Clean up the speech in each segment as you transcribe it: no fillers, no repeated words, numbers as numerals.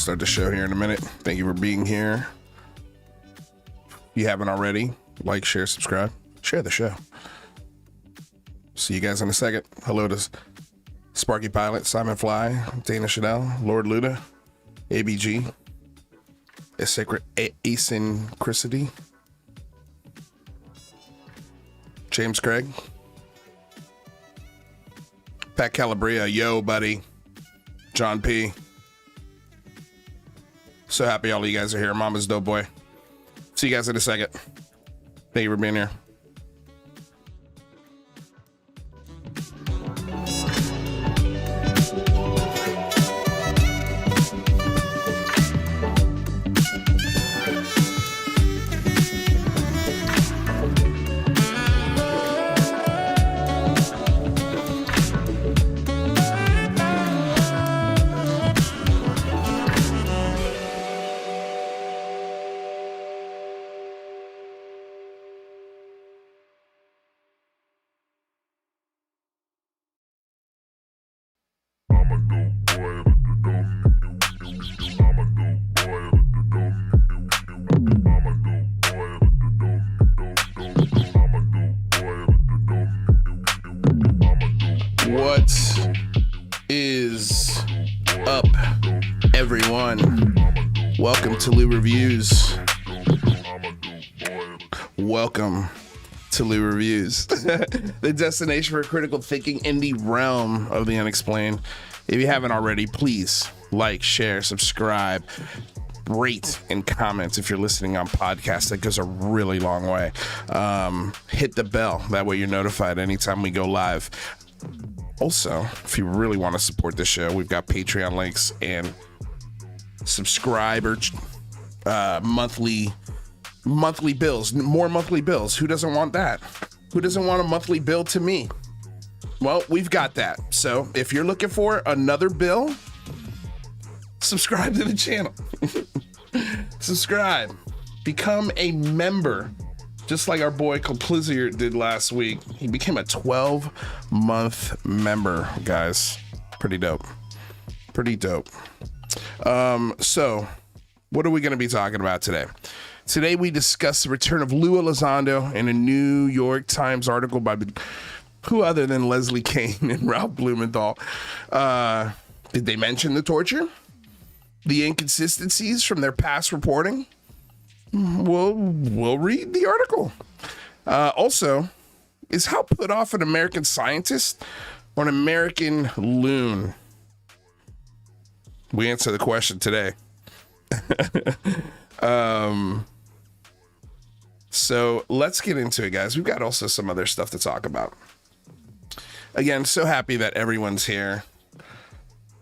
Start the show here in a minute. Thank you for being here. If you haven't already, like, share, subscribe, share the show. See you guys in a second. Hello to Sparky Pilot, Simon Fly, Dana Chanel, Lord Luda, ABG, A Sacred Asynchronicity, James Craig, Pat Calabria, yo buddy, John P. So happy all of you guys are here. Mama's dope boy. See you guys in a second. Thank you for being here. What is up, everyone? Welcome to Lue Reviews. Welcome to Lue Reviews, the destination for critical thinking in the realm of the unexplained. If you haven't already, please like, share, subscribe, rate, and comment if you're listening on podcast. That goes a really long way. Hit the bell. That way you're notified anytime we go live. Also, if you really want to support the show, we've got Patreon links and subscriber monthly bills, more monthly bills. Who doesn't want that? Who doesn't want a monthly bill to me? Well, we've got that. So if you're looking for another bill, subscribe to the channel. Subscribe. Become a member. Just like our boy Blizzard did last week. He became a 12-month member, guys. Pretty dope. Pretty dope. So what are we going to be talking about today? Today we discuss the return of Lue Elizondo in a New York Times article by who other than Leslie Kean and Ralph Blumenthal. Did they mention the torture? The inconsistencies from their past reporting? We'll read the article. Also, is Hal Puthoff an American scientist or an American loon? We answer the question today. So let's get into it, guys. We've got also some other stuff to talk about. Again, so happy that everyone's here.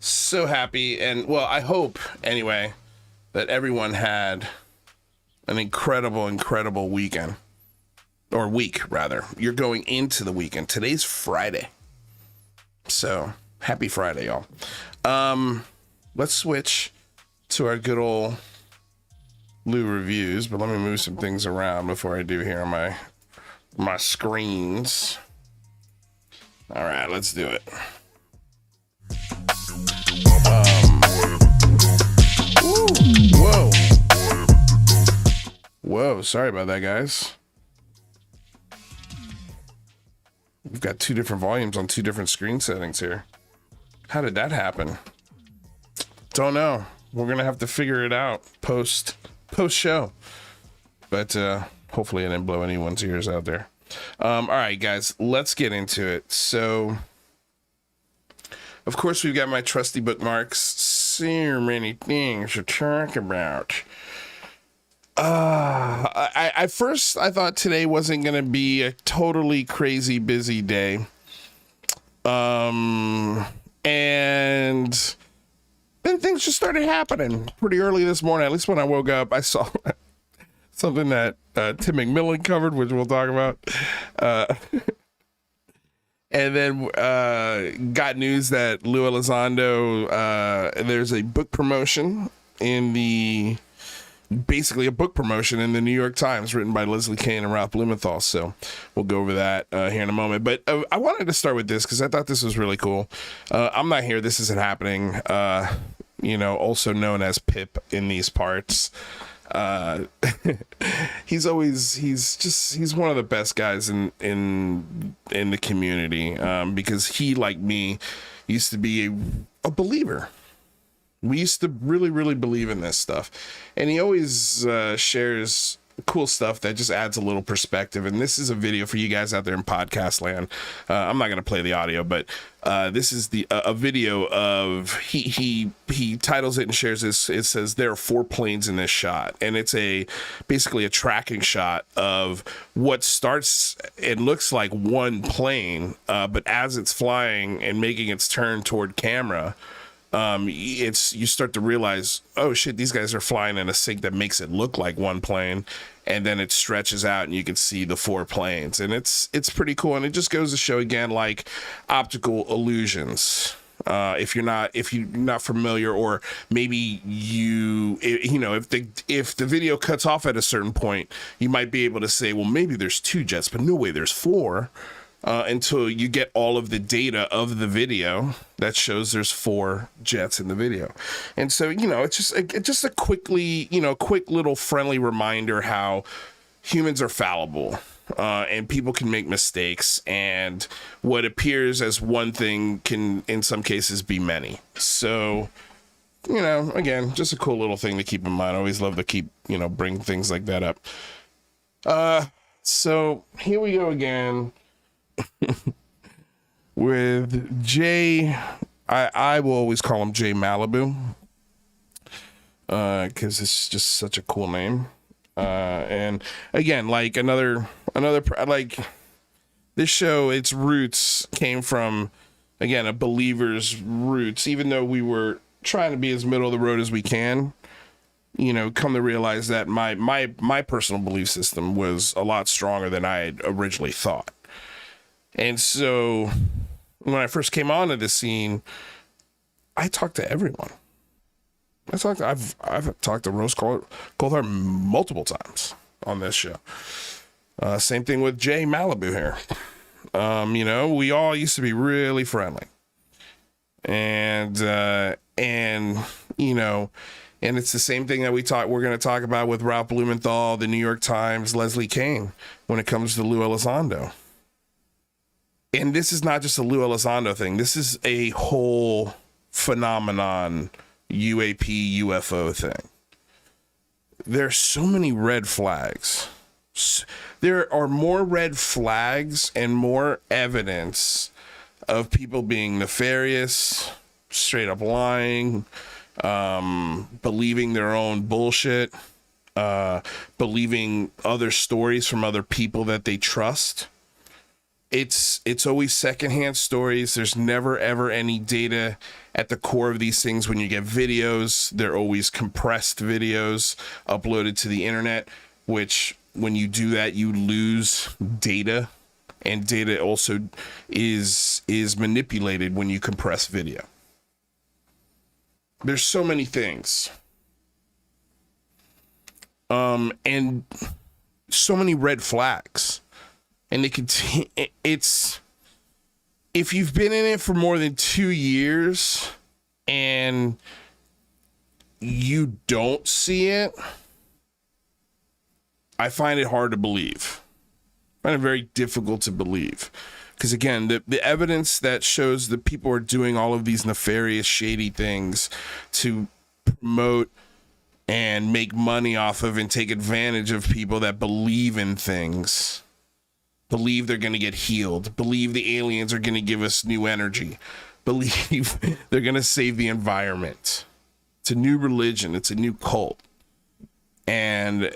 So happy, and well, I hope anyway that everyone had an incredible weekend, or week rather. You're going into the weekend. Today's Friday, so happy Friday, y'all. Let's switch to our good old Lue reviews, but let me move some things around before I do here on my screens. All right, let's do it. Whoa, sorry about that, guys. We've got two different volumes on two different screen settings here. How did that happen? Don't know. We're gonna have to figure it out post show. But hopefully I didn't blow anyone's ears out there. All right, guys, let's get into it. So, of course, we've got my trusty bookmarks. So many things to talk about. I thought today wasn't going to be a totally crazy busy day. And then things just started happening pretty early this morning. At least when I woke up, I saw something that Tim McMillan covered, which we'll talk about. And then got news that Lue Elizondo, there's a book promotion basically a book promotion in the New York Times written by Leslie Kean and Ralph Blumenthal. So we'll go over that here in a moment. But I wanted to start with this because I thought this was really cool. I'm not here. This isn't happening. Also known as Pip in these parts. He's one of the best guys in the community, because he, like me, used to be a believer. We used to really believe in this stuff, and he always shares cool stuff that just adds a little perspective. And this is a video for you guys out there in podcast land. I'm not going to play the audio, but this is a video of he titles it and shares this. It says there are 4 planes in this shot, and it's basically a tracking shot of what starts and looks like one plane, but as it's flying and making its turn toward camera, you start to realize, oh shit, these guys are flying in a sync that makes it look like one plane, and then it stretches out and you can see the 4 planes, and it's pretty cool. And it just goes to show again, like, optical illusions. If you're not familiar, or maybe if the video cuts off at a certain point, you might be able to say, well, maybe there's 2 jets, but no way there's 4. until you get all of the data of the video that shows there's 4 jets in the video. And so, it's just a quick little friendly reminder how humans are fallible, and people can make mistakes, and what appears as one thing can in some cases be many. So, again, just a cool little thing to keep in mind. I always love to bring things like that up. So here we go again with Jay. I will always call him Jay Malibu, because it's just such a cool name. And again, like another like this show, its roots came from, again, a believer's roots. Even though we were trying to be as middle of the road as we can, come to realize that my personal belief system was a lot stronger than I had originally thought. And so when I first came onto the scene, I talked to everyone. I've talked to Rose Coulthard multiple times on this show. Same thing with Jay Malibu here. We all used to be really friendly, and it's the same thing that we're going to talk about with Ralph Blumenthal, the New York Times, Leslie Kean, when it comes to Lue Elizondo. And this is not just a Lue Elizondo thing. This is a whole phenomenon, UAP, UFO thing. There's so many red flags. There are more red flags and more evidence of people being nefarious, straight up lying, believing their own bullshit, believing other stories from other people that they trust. It's always secondhand stories. There's never ever any data at the core of these things. When you get videos, they're always compressed videos uploaded to the internet, which when you do that, you lose data, and data also is manipulated when you compress video. There's so many things. And so many red flags. And it's, if you've been in it for more than 2 years and you don't see it, I find it hard to believe. I find it very difficult to believe. Because again, the evidence that shows that people are doing all of these nefarious, shady things to promote and make money off of and take advantage of people that believe in things, believe they're going to get healed, believe the aliens are going to give us new energy, believe they're going to save the environment. It's a new religion. It's a new cult. And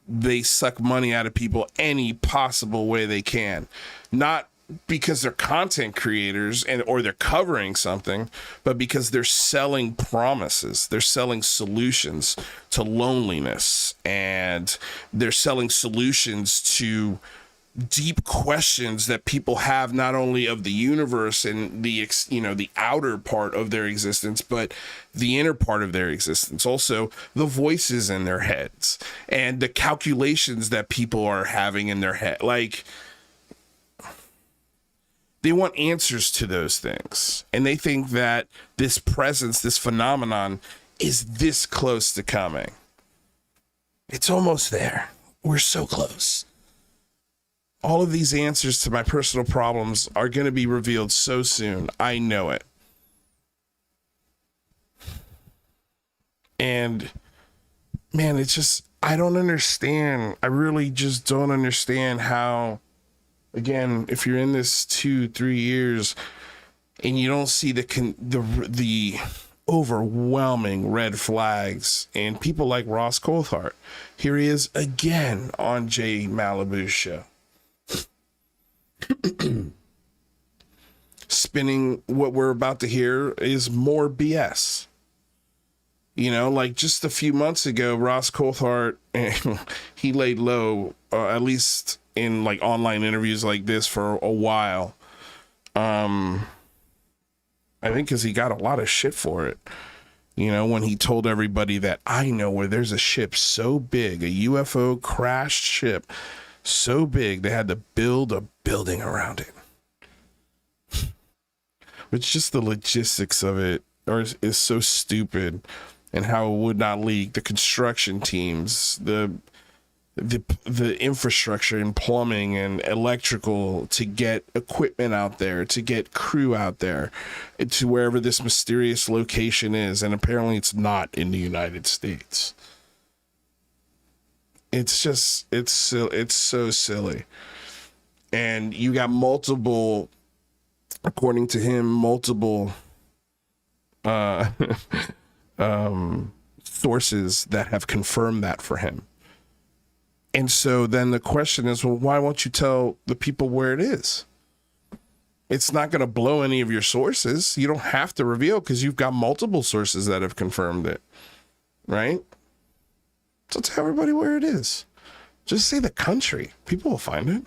they suck money out of people any possible way they can. Not because they're content creators or they're covering something, but because they're selling promises. They're selling solutions to loneliness, and they're selling solutions to deep questions that people have, not only of the universe and the outer part of their existence, but the inner part of their existence. Also, the voices in their heads and the calculations that people are having in their head. Like, they want answers to those things, and they think that this presence, this phenomenon, is this close to coming. It's almost there. We're so close. All of these answers to my personal problems are going to be revealed so soon. I know it. And man, it's just, I don't understand. I really just don't understand how, again, if you're in this 2-3 years and you don't see the overwhelming red flags, and people like Ross Coulthard, here he is again on Jay Malibu's show. Spinning what we're about to hear is more BS. Like just a few months ago, Ross Coulthard, he laid low, at least in like online interviews like this, for a while. I think because he got a lot of shit for it. When he told everybody that, I know where there's a ship so big, a UFO crashed ship so big, they had to build a building around it. But just the logistics of it is so stupid, and how it would not leak. The construction teams, the infrastructure and plumbing and electrical to get equipment out there, to get crew out there to wherever this mysterious location is. And apparently it's not in the United States. It's just, it's so silly. And you got multiple, according to him, multiple sources that have confirmed that for him. And so then the question is, well, why won't you tell the people where it is? It's not going to blow any of your sources. You don't have to reveal because you've got multiple sources that have confirmed it, right? So tell everybody where it is. Just say the country. People will find it.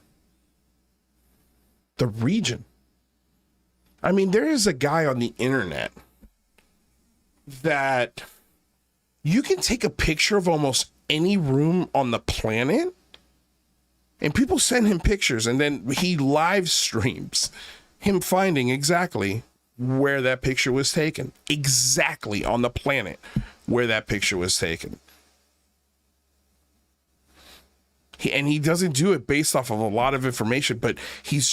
The region. I mean, there is a guy on the internet that you can take a picture of almost any room on the planet, and people send him pictures, and then he live streams him finding exactly where that picture was taken, exactly on the planet where that picture was taken. And he doesn't do it based off of a lot of information, but he's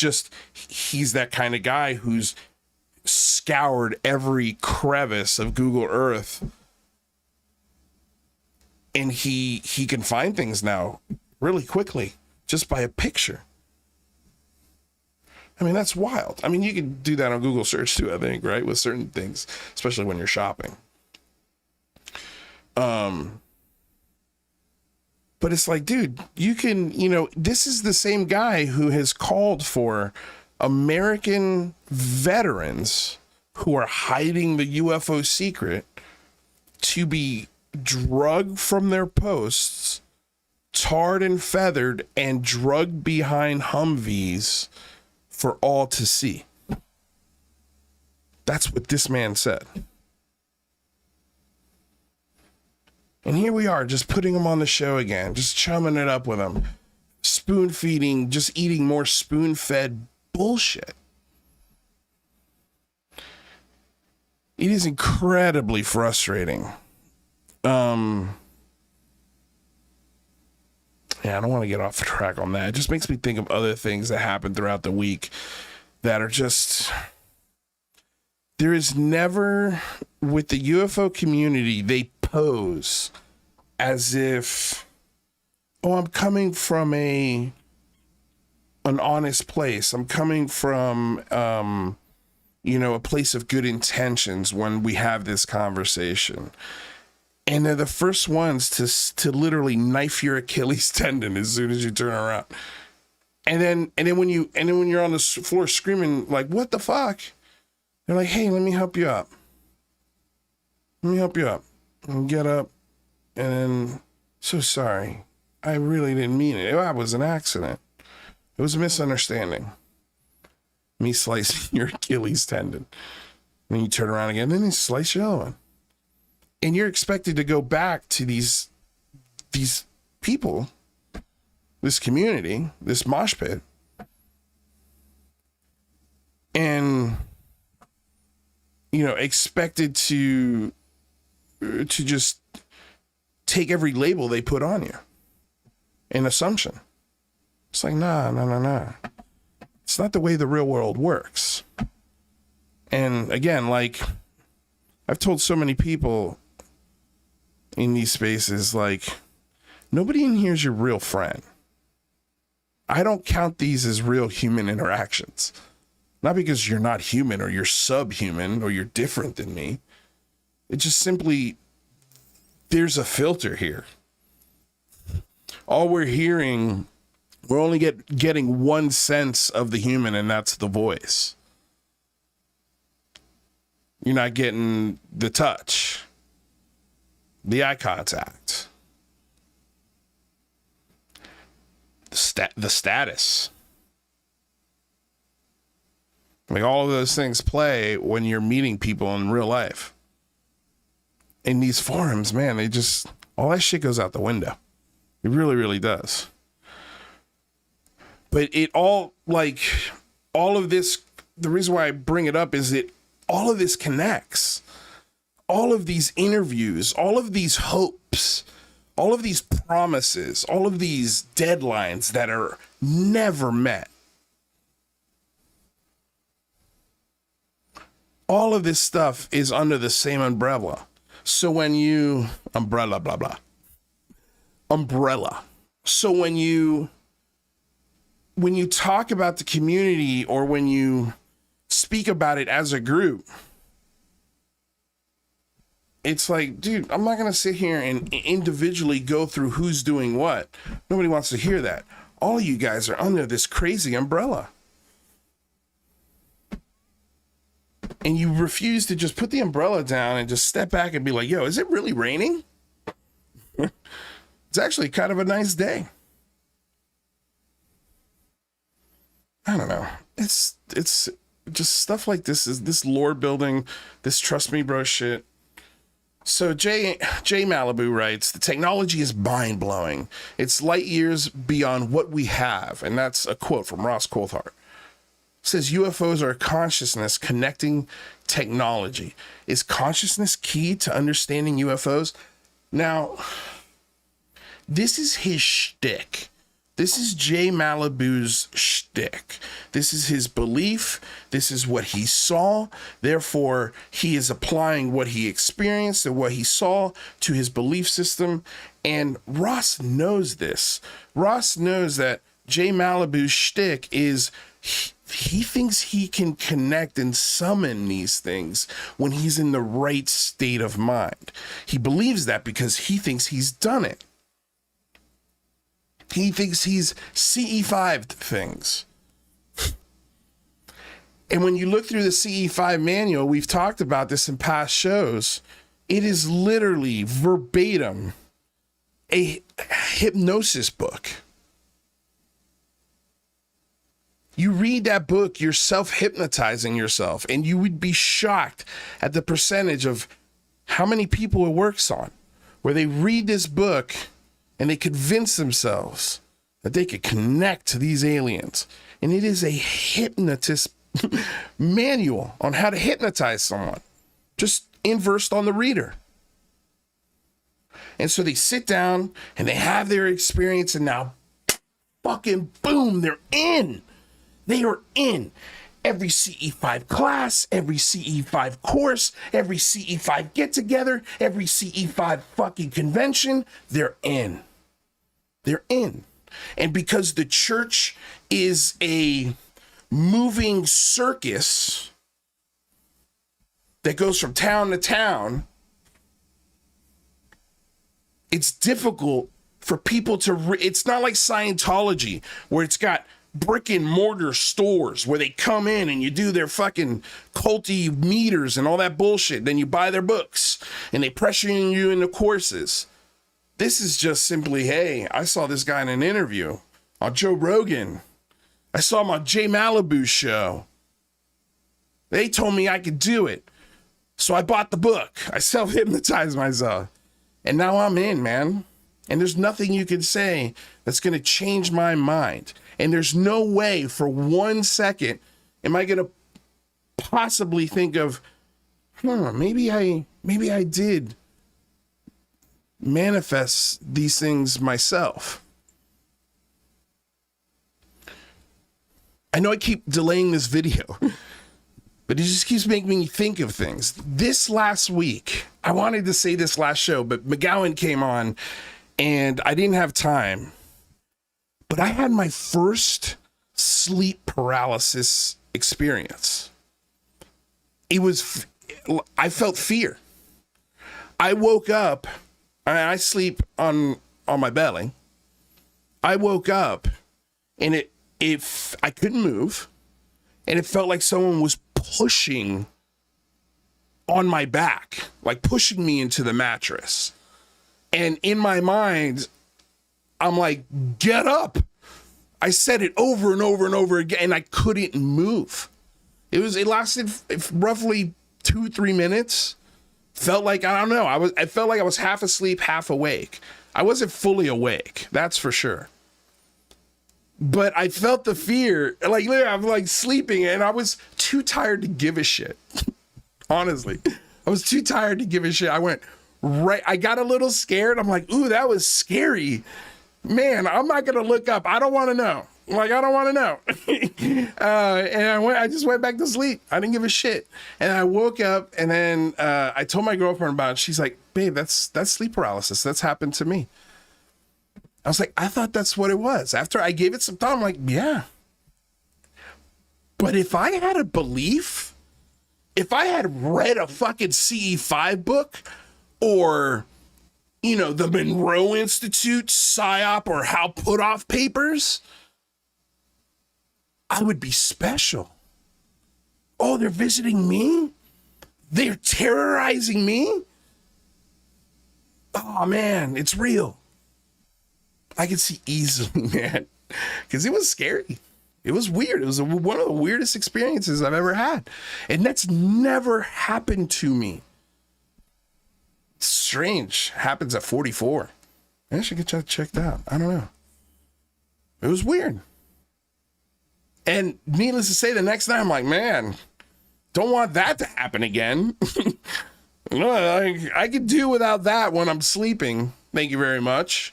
that kind of guy who's scoured every crevice of Google Earth, and he can find things now really quickly just by a picture. I mean, that's wild. I mean, you can do that on Google search too, I think, right? With certain things, especially when you're shopping. But it's like, dude, you can, this is the same guy who has called for American veterans who are hiding the UFO secret to be drugged from their posts, tarred and feathered, and drugged behind Humvees for all to see. That's what this man said. And here we are, just putting him on the show again, just chumming it up with him, spoon feeding, just eating more spoon fed bullshit. It is incredibly frustrating. Yeah, I don't want to get off the track on that. It just makes me think of other things that happened throughout the week that are just, there is never, with the UFO community, they pose as if, oh, I'm coming from an honest place. I'm coming from, a place of good intentions when we have this conversation. And they're the first ones to literally knife your Achilles tendon as soon as you turn around. And then when you're on the floor screaming like, what the fuck? They're like, hey, let me help you up. And get up. And then, so sorry. I really didn't mean it. It was an accident. It was a misunderstanding. Me slicing your Achilles tendon. And you turn around again, then you slice your other one. And you're expected to go back to these people, this community, this mosh pit, and expected to just take every label they put on you, an assumption. It's like, nah. It's not the way the real world works. And again, like I've told so many people in these spaces, like, nobody in here is your real friend. I don't count these as real human interactions. Not because you're not human or you're subhuman or you're different than me. It just simply, there's a filter here. All we're hearing, we're only getting one sense of the human, and that's the voice. You're not getting the touch, the eye contact, the status. Like, all of those things play when you're meeting people in real life. In these forums, man, all that shit goes out the window. It really, really does. But all of this, the reason why I bring it up is all of this connects. All of these interviews, all of these hopes, all of these promises, all of these deadlines that are never met. All of this stuff is under the same umbrella. So when you, umbrella, blah, blah, umbrella. So when you talk about the community or when you speak about it as a group, it's like, dude, I'm not going to sit here and individually go through who's doing what. Nobody wants to hear that. All of you guys are under this crazy umbrella. And you refuse to just put the umbrella down and just step back and be like, yo, is it really raining? It's actually kind of a nice day. I don't know. It's just stuff like this, is this lore building, this trust me bro shit. So J Malibu writes, the technology is mind-blowing. It's light years beyond what we have. And that's a quote from Ross Coulthard. It says UFOs are consciousness connecting technology. Is consciousness key to understanding UFOs? Now, this is his shtick. This is J Malibu's shtick. This is his belief. This is what he saw. Therefore, he is applying what he experienced and what he saw to his belief system. And Ross knows this. Ross knows that J Malibu's shtick is he thinks he can connect and summon these things when he's in the right state of mind. He believes that because he thinks he's done it. He thinks he's CE5'd things. And when you look through the CE5 manual, we've talked about this in past shows, it is literally verbatim a hypnosis book. You read that book, you're self-hypnotizing yourself, and you would be shocked at the percentage of how many people it works on, where they read this book and they convince themselves that they could connect to these aliens. And it is a hypnotist manual on how to hypnotize someone, just inversed on the reader. And so they sit down and they have their experience, and now fucking boom, they're in. They are in. Every CE5 class, every CE5 course, every CE5 get together, every CE5 fucking convention, they're in. They're in. And because the church is a moving circus that goes from town to town, it's difficult for people to, it's not like Scientology where it's got brick and mortar stores where they come in and you do their fucking culty meters and all that bullshit. Then you buy their books and they pressure you into courses. This is just simply, hey, I saw this guy in an interview on Joe Rogan. I saw him on J Malibu's show. They told me I could do it. So I bought the book. I self-hypnotized myself. And now I'm in, man. And there's nothing you can say that's going to change my mind. And there's no way for 1 second am I going to possibly think of, maybe I did manifest these things myself. I know I keep delaying this video, but it just keeps making me think of things. This last week, I wanted to say this last show, but McGowan came on and I didn't have time. But I had my first sleep paralysis experience. I felt fear. I woke up, I sleep on my belly. I woke up and I couldn't move, and it felt like someone was pushing on my back, like pushing me into the mattress. And in my mind, I'm like, get up. I said it over and over and over again, and I couldn't move. It lasted roughly 2-3 minutes. Felt like, I don't know. I felt like I was half asleep, half awake. I wasn't fully awake, that's for sure. But I felt the fear, like literally, I'm like sleeping, and I was too tired to give a shit. Honestly, I was too tired to give a shit. I went right. I got a little scared. I'm like, ooh, that was scary. Man, I'm not going to look up. I don't want to know. Like, I don't want to know. And I just went back to sleep. I didn't give a shit. And I woke up and then I told my girlfriend about it. She's like, babe, that's sleep paralysis. That's happened to me. I was like, I thought that's what it was. After I gave it some thought, I'm like, yeah. But if I had a belief, if I had read a fucking CE5 book or, you know, the Monroe Institute, PSYOP, or Hal Puthoff papers, I would be special. Oh, they're visiting me? They're terrorizing me? Oh, man, it's real. I could see easily, man, because it was scary. It was weird. It was one of the weirdest experiences I've ever had. And that's never happened to me. It's strange. Happens at 44. I should get that checked out. I don't know. It was weird. And needless to say, the next night I'm like, man, don't want that to happen again. I could do without that when I'm sleeping. Thank you very much.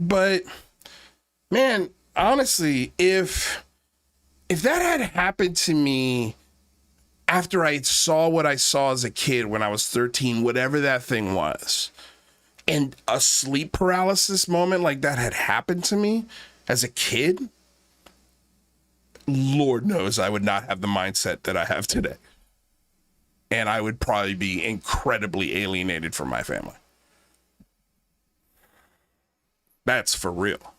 But man, honestly, if that had happened to me after I saw what I saw as a kid when I was 13, whatever that thing was, and a sleep paralysis moment like that had happened to me as a kid, Lord knows I would not have the mindset that I have today. And I would probably be incredibly alienated from my family. That's for real.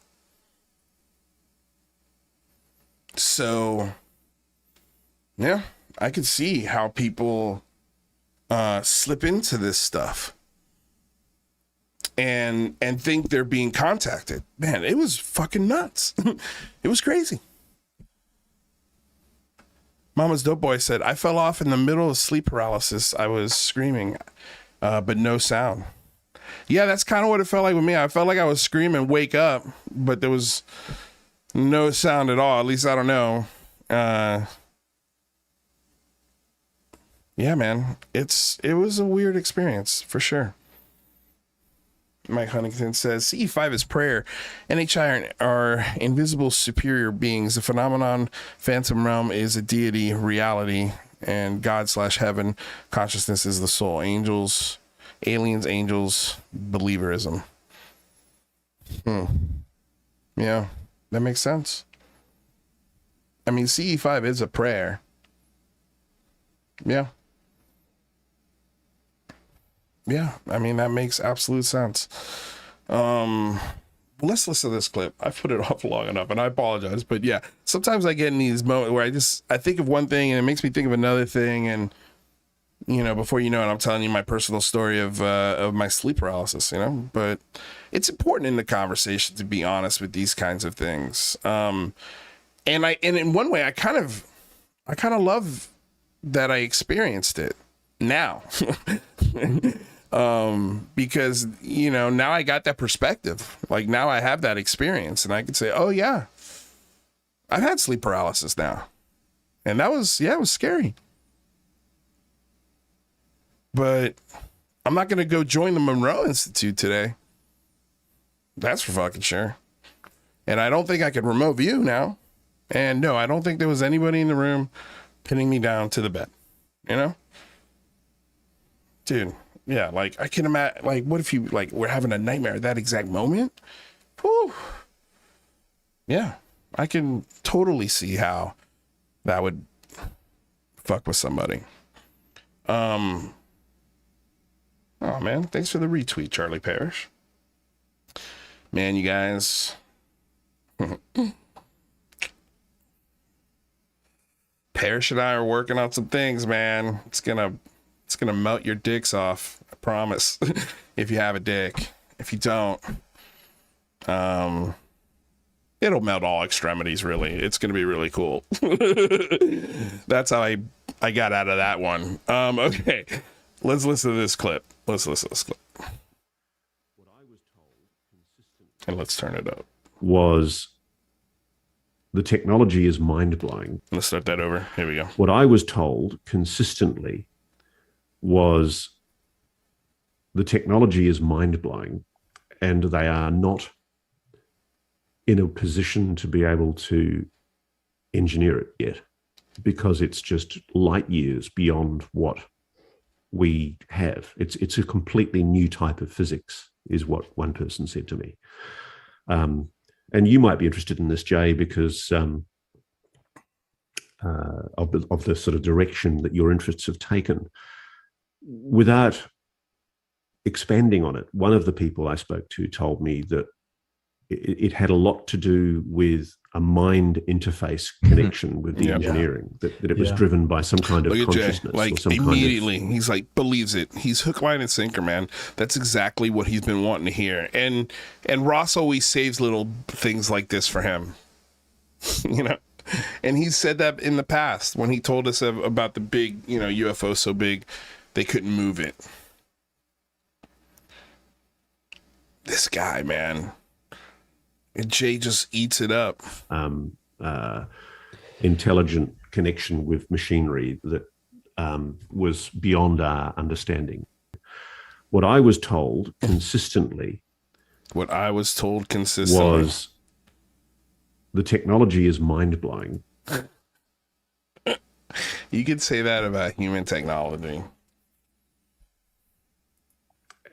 So, yeah, I could see how people slip into this stuff and think they're being contacted. Man, it was fucking nuts. It was crazy. Mama's Dope Boy said, I fell off in the middle of sleep paralysis. I was screaming, but no sound. Yeah, that's kind of what it felt like with me. I felt like I was screaming, wake up, but there was no sound at all. At least I don't know. Yeah, man, it was a weird experience for sure. Mike Huntington says, CE5 is prayer. NHI are invisible superior beings. The phenomenon phantom realm is a deity reality, and God/heaven consciousness is the soul. Angels, aliens, angels, believerism. Yeah, that makes sense. I mean, CE5 is a prayer. Yeah. Yeah, I mean, that makes absolute sense. Let's listen to this clip. I've put it off long enough, and I apologize. But yeah, sometimes I get in these moments where I think of one thing, and it makes me think of another thing. And, you know, before you know it, I'm telling you my personal story of my sleep paralysis, you know. But it's important in the conversation to be honest with these kinds of things. And in one way, I kind of love that I experienced it now. Because, you know, now I got that perspective. Like, now I have that experience, and I can say, oh yeah, I've had sleep paralysis now. And that was, yeah, it was scary. But I'm not going to go join the Monroe Institute today. That's for fucking sure. And I don't think I could remote view now. And no, I don't think there was anybody in the room pinning me down to the bed, you know? Dude, yeah, like, I can imagine, like, what if you, like, were having a nightmare at that exact moment? Whew. Yeah, I can totally see how that would fuck with somebody. Oh, man, thanks for the retweet, Charlie Parrish. Man, you guys. Parrish and I are working on some things, man. It's gonna melt your dicks off. I promise. If you have a dick. If you don't, it'll melt all extremities, really. It's gonna be really cool. That's how I got out of that one. Okay. Let's listen to this clip. What I was told, and let's turn it up. Was The technology is mind-blowing. Let's start that over. Here we go. What I was told consistently was the technology is mind-blowing, and they are not in a position to be able to engineer it yet, because it's just light years beyond what we have. It's a completely new type of physics, is what one person said to me. And you might be interested in this, Jay, because of the sort of direction that your interests have taken. Without expanding on it, one of the people I spoke to told me that it had a lot to do with a mind interface connection with the engineering, that it was driven by some kind of consciousness. Like, or some immediately, kind of, he's like, believes it. He's hook, line, and sinker, man. That's exactly what he's been wanting to hear. And Ross always saves little things like this for him, you know? And he said that in the past when he told us about the big, UFO so big they couldn't move it. This guy, man. And Jay just eats it up. Intelligent connection with machinery that was beyond our understanding. What I was told consistently was the technology is mind-blowing. You could say that about human technology.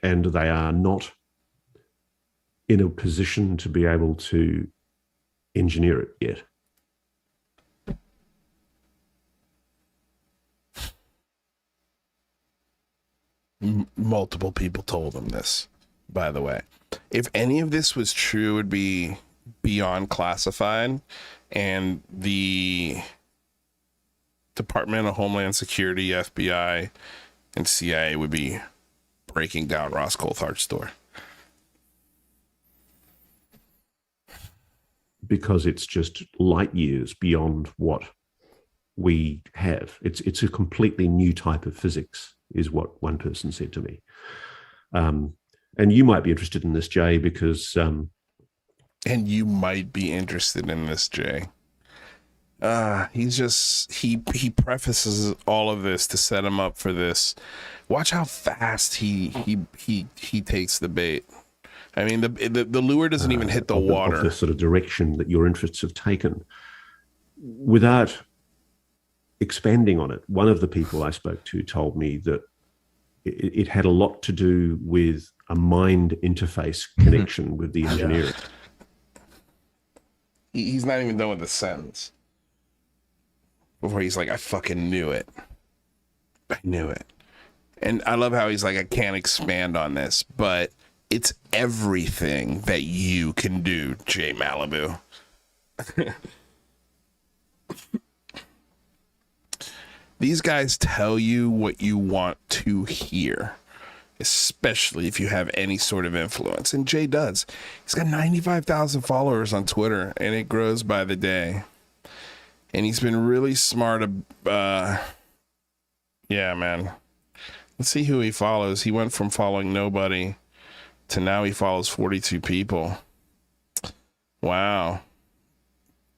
And they are not in a position to be able to engineer it yet. Multiple people told him this, by the way. If any of this was true, it would be beyond classified, and the Department of Homeland Security, FBI, and CIA would be breaking down Ross Coulthard's door. Because it's just light years beyond what we have. It's a completely new type of physics, is what one person said to me. And you might be interested in this, Jay, because... and you might be interested in this, Jay. He prefaces all of this to set him up for this. Watch how fast he takes the bait. I mean, the lure doesn't even hit the water. Of the sort of direction that your interests have taken. Without expanding on it, one of the people I spoke to told me that it had a lot to do with a mind interface connection with the engineering. He's not even done with the sentence before he's like, I fucking knew it. I knew it. And I love how he's like, I can't expand on this, but it's everything that you can do, Jay Malibu. These guys tell you what you want to hear, especially if you have any sort of influence. And Jay does. He's got 95,000 followers on Twitter, and it grows by the day. And he's been really smart. Yeah, man. Let's see who he follows. He went from following nobody to now he follows 42 people. Wow.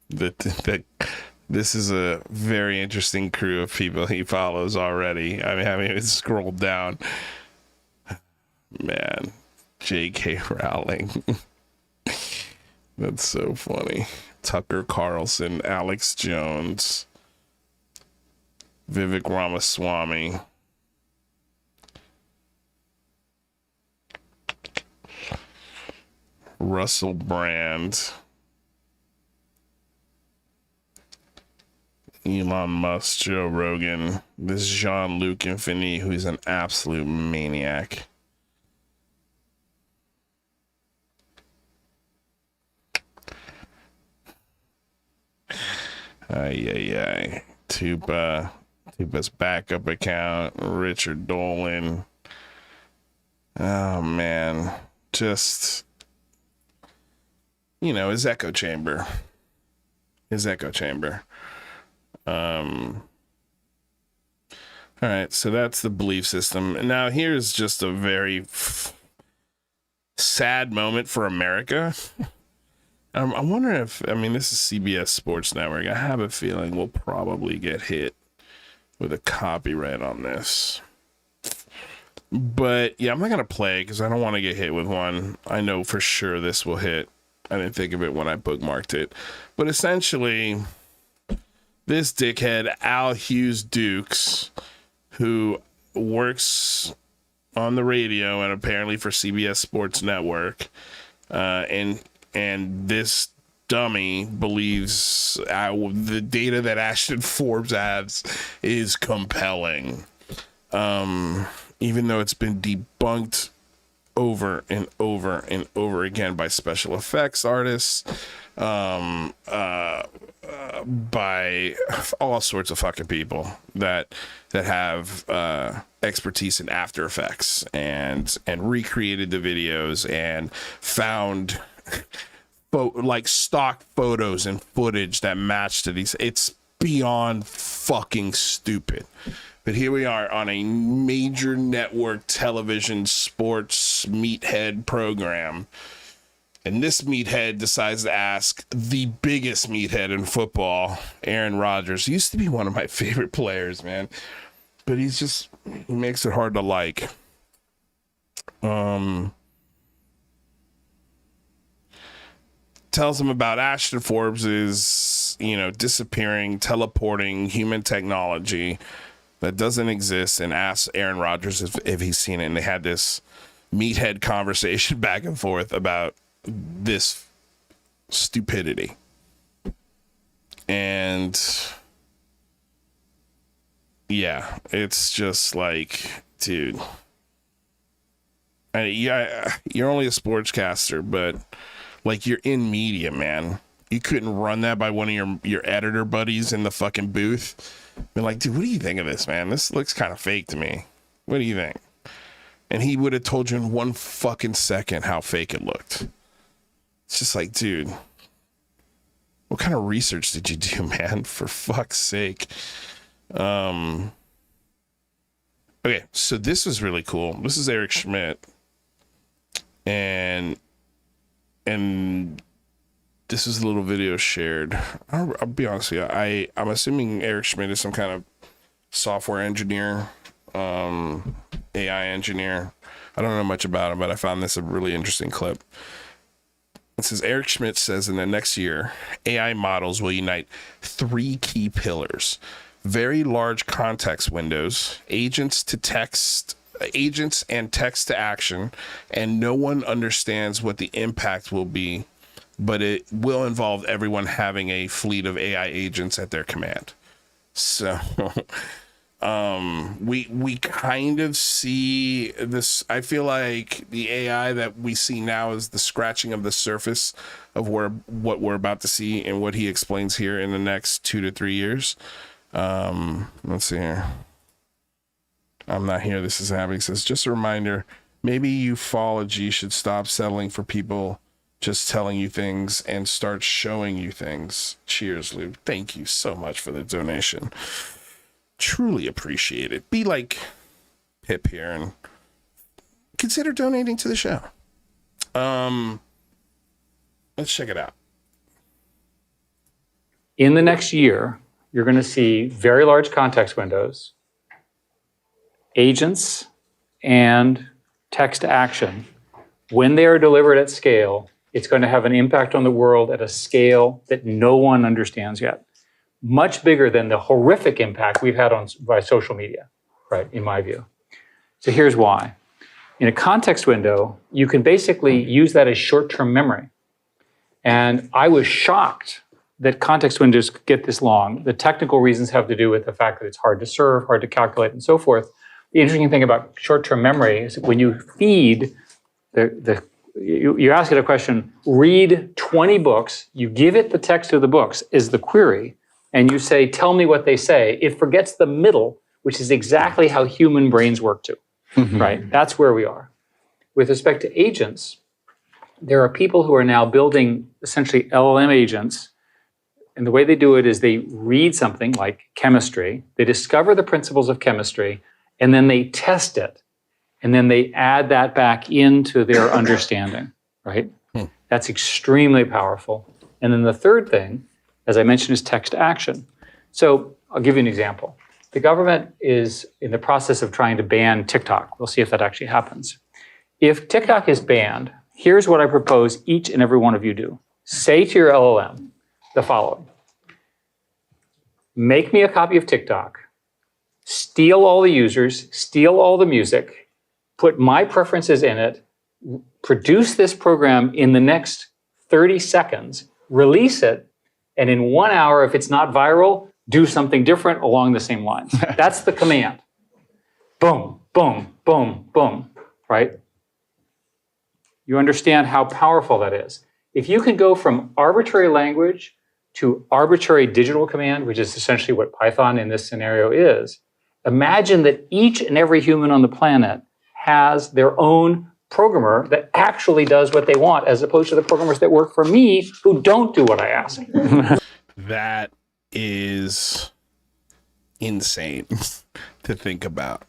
This is a very interesting crew of people he follows already. I mean, having it scrolled down. Man, J.K. Rowling. That's so funny. Tucker Carlson, Alex Jones, Vivek Ramaswamy. Russell Brand, Elon Musk, Joe Rogan, this Jean-Luc Infinity, who's an absolute maniac. Tupa's backup account, Richard Dolan. Oh man, just, his echo chamber. All right, so that's the belief system. And now here's just a very sad moment for America. I'm wondering if, I mean, this is CBS Sports Network. I have a feeling we'll probably get hit with a copyright on this. But yeah, I'm not going to play because I don't want to get hit with one. I know for sure this will hit. I didn't think of it when I bookmarked it. But essentially, this dickhead, Al Hughes Dukes, who works on the radio and apparently for CBS Sports Network, and this dummy believes the data that Ashton Forbes has is compelling. Even though it's been debunked over and over and over again by special effects artists, by all sorts of fucking people that have expertise in After Effects and recreated the videos and found like stock photos and footage that match to these. It's beyond fucking stupid. But here we are on a major network television sports meathead program. And this meathead decides to ask the biggest meathead in football, Aaron Rodgers. He used to be one of my favorite players, man. But he makes it hard to like. Tells him about Ashton Forbes' disappearing, teleporting human technology that doesn't exist, and asks Aaron Rodgers if he's seen it. And they had this meathead conversation back and forth about this stupidity. And yeah, it's just like, dude, you're only a sportscaster, but like, you're in media, man. You couldn't run that by one of your editor buddies in the fucking booth. Be like, dude, what do you think of this, man? This looks kind of fake to me. What do you think? And he would have told you in 1 fucking second how fake it looked. It's just like, dude, what kind of research did you do, man? For fuck's sake. Okay, so this was really cool. This is Eric Schmidt. And this is a little video shared. I'll be honest with you. I'm assuming Eric Schmidt is some kind of software engineer, AI engineer. I don't know much about him, but I found this a really interesting clip. It says, Eric Schmidt says in the next year, AI models will unite 3 key pillars: very large context windows, agents and text to action, and no one understands what the impact will be, but it will involve everyone having a fleet of AI agents at their command. So we kind of see this. I feel like the AI that we see now is the scratching of the surface of what we're about to see and what he explains here in the next 2 to 3 years. Let's see here. I'm not here. This is happening. It says, just a reminder, maybe ufology should stop settling for people just telling you things and start showing you things. Cheers, Lou. Thank you so much for the donation. Truly appreciate it. Be like Pip here and consider donating to the show. Let's check it out. In the next year, you're going to see very large context windows, agents, and text to action. When they are delivered at scale, it's going to have an impact on the world at a scale that no one understands yet. Much bigger than the horrific impact we've had by social media, right, in my view. So here's why. In a context window, you can basically use that as short-term memory. And I was shocked that context windows get this long. The technical reasons have to do with the fact that it's hard to serve, hard to calculate, and so forth. The interesting thing about short-term memory is when you feed you ask it a question, read 20 books, you give it the text of the books is the query, and you say, tell me what they say, it forgets the middle, which is exactly how human brains work too, right? That's where we are. With respect to agents, there are people who are now building essentially LLM agents, and the way they do it is they read something like chemistry, they discover the principles of chemistry, and then they test it. And then they add that back into their understanding, right? That's extremely powerful. And then the third thing, as I mentioned, is text action. So I'll give you an example. The government is in the process of trying to ban TikTok. We'll see if that actually happens. If TikTok is banned, here's what I propose each and every one of you do. Say to your LLM the following. Make me a copy of TikTok, steal all the users, steal all the music, put my preferences in it, produce this program in the next 30 seconds, release it, and in 1 hour, if it's not viral, do something different along the same lines. That's the command. Boom, boom, boom, boom, right? You understand how powerful that is. If you can go from arbitrary language to arbitrary digital command, which is essentially what Python in this scenario is, imagine that each and every human on the planet has their own programmer that actually does what they want, as opposed to the programmers that work for me who don't do what I ask. That is insane to think about.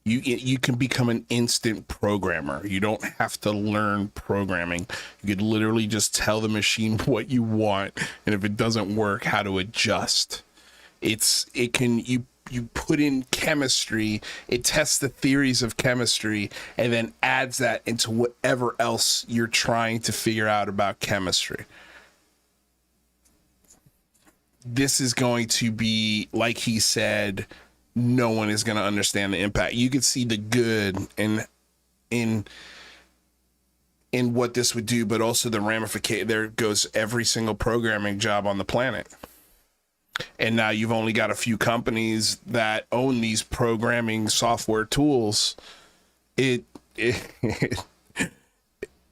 You can become an instant programmer. You don't have to learn programming. You could literally just tell the machine what you want, and if it doesn't work, how to adjust. You put in chemistry, it tests the theories of chemistry, and then adds that into whatever else you're trying to figure out about chemistry. This is going to be, like he said, no one is going to understand the impact. You could see the good in what this would do, but also the ramification. There goes every single programming job on the planet. And now you've only got a few companies that own these programming software tools. I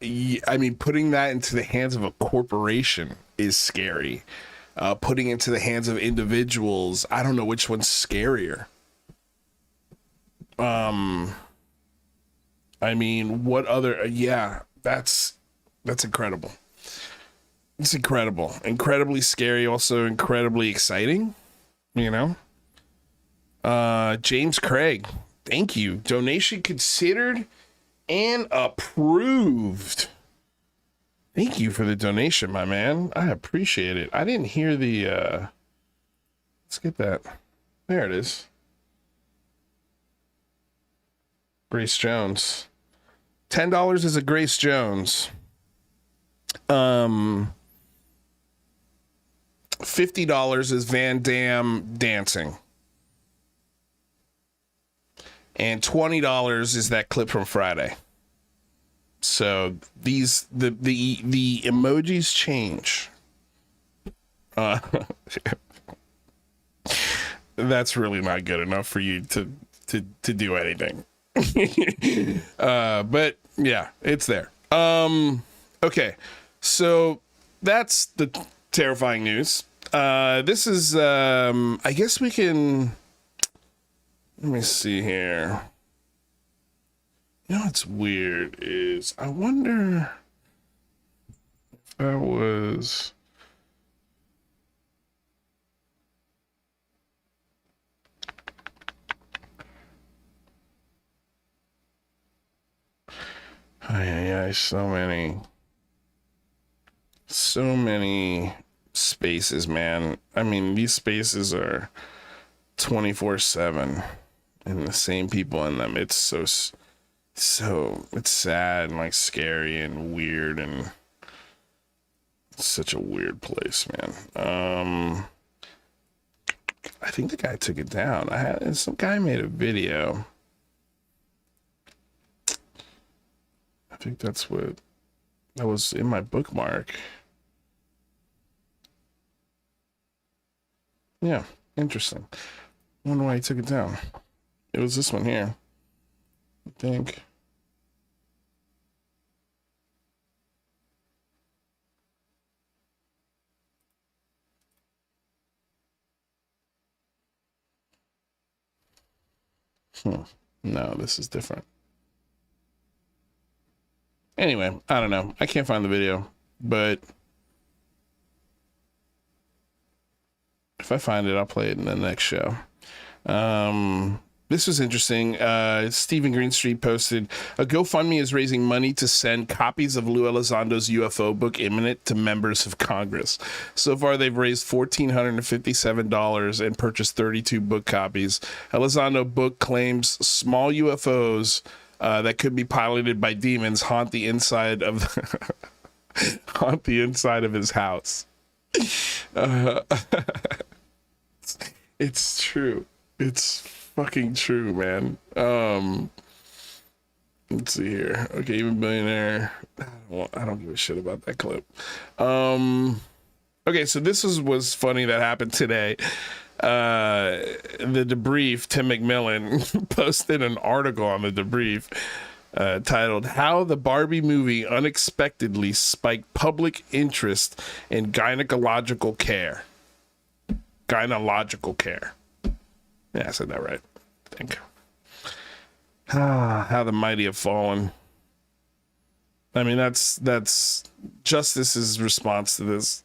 mean, putting that into the hands of a corporation is scary. Putting it into the hands of individuals, I don't know which one's scarier. I mean, what other? Yeah, that's incredible. It's incredible, incredibly scary, also incredibly exciting. You know, James Craig, thank you. Donation considered and approved. Thank you for the donation, my man. I appreciate it. I didn't hear the, let's get that. There it is. Grace Jones. $10 is a Grace Jones. $50 is Van Damme dancing. And $20 is that clip from Friday. So the emojis change. That's really not good enough for you to do anything. But yeah, it's there. Okay, so that's the terrifying news. This is I guess we can, let me see here. You know what's weird is I wonder if that was, so many spaces, man. I mean, these spaces are 24/7 and the same people in them. It's so it's sad and like scary and weird, and it's such a weird place, man. I think the guy took it down. Some guy made a video. I think that was in my bookmark. Yeah, interesting. I wonder why he took it down. It was this one here, I think. No, this is different. Anyway, I don't know. I can't find the video, but if I find it, I'll play it in the next show. This was interesting. Stephen Greenstreet posted, a GoFundMe is raising money to send copies of Lue Elizondo's UFO book Imminent to members of Congress. So far, they've raised $1,457 and purchased 32 book copies. Elizondo book claims small UFOs that could be piloted by demons haunt the inside of haunt the inside of his house. It's true. It's fucking true, man. Let's see here. Okay, even billionaire. I don't give a shit about that clip. Okay, so this was funny that happened today. The Debrief, Tim McMillan posted an article on the Debrief titled "How the Barbie Movie Unexpectedly Spiked Public Interest in Gynecological Care." Gynecological care. Yeah, I said that right. I think. How the mighty have fallen. I mean, that's Justice's response to this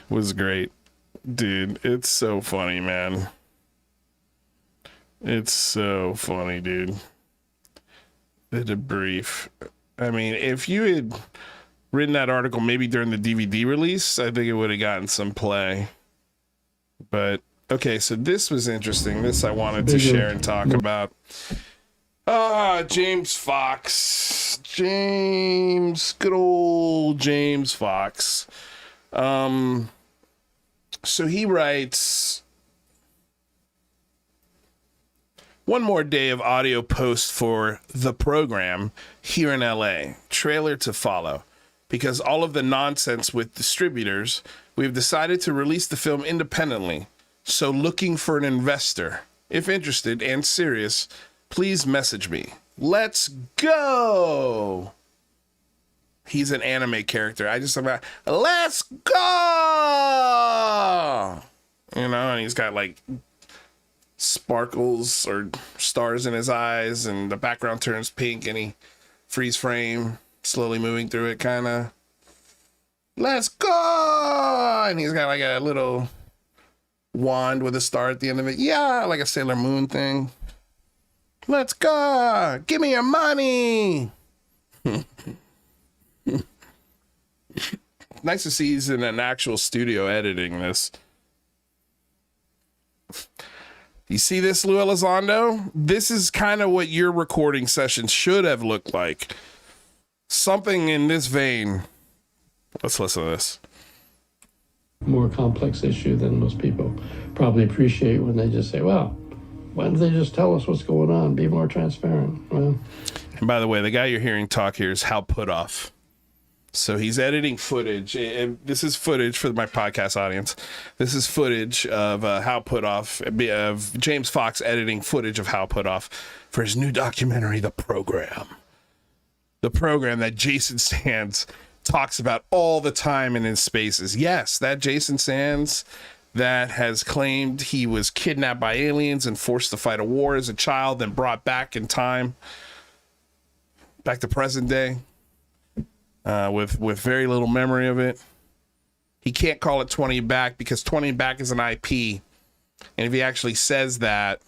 was great. Dude, it's so funny, man. It's so funny, dude. The Debrief. I mean, if you had written that article maybe during the DVD release, I think it would have gotten some play. But okay, so this was interesting. This I wanted to share and talk about. James Fox. Good old James Fox. So he writes, one more day of audio post for the program here in LA. Trailer to follow. Because all of the nonsense with distributors, we've decided to release the film independently. So looking for an investor. If interested and serious, please message me. Let's go. He's an anime character. Let's go. You know, and he's got like sparkles or stars in his eyes and the background turns pink and he freeze frame, slowly moving through it, kind of. Let's go. And he's got like a little wand with a star at the end of it. Yeah, like a Sailor Moon thing. Let's go. Give me your money. Nice to see he's in an actual studio editing this. You see this, Lue Elizondo? This is kind of what your recording session should have looked like. Something in this vein. Let's listen to this. More complex issue than most people probably appreciate when they just say, well, why don't they just tell us what's going on? Be more transparent. Well, and by the way, the guy you're hearing talk here is Hal Puthoff. So he's editing footage. And this is footage for my podcast audience. This is footage of Hal Puthoff, of James Fox editing footage of Hal Puthoff for his new documentary, The Program. The Program that Jason Sands talks about all the time in his spaces. Yes, that Jason Sands that has claimed he was kidnapped by aliens and forced to fight a war as a child, then brought back in time, back to present day, with very little memory of it. He can't call it 20 back because 20 back is an IP. And if he actually says that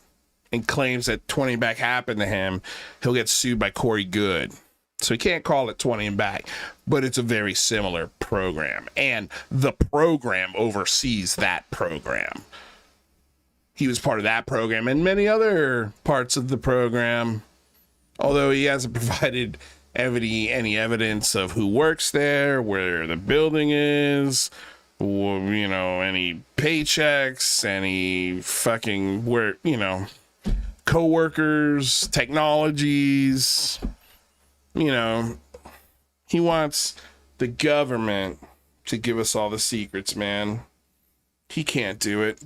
and claims that 20 back happened to him, he'll get sued by Corey Good. So he can't call it 20 and back, but it's a very similar program. And the program oversees that program. He was part of that program and many other parts of the program, although he hasn't provided any evidence of who works there, where the building is, or, you know, any paychecks, any fucking where, you know, co-workers, technologies. You know, he wants the government to give us all the secrets, man. He can't do it.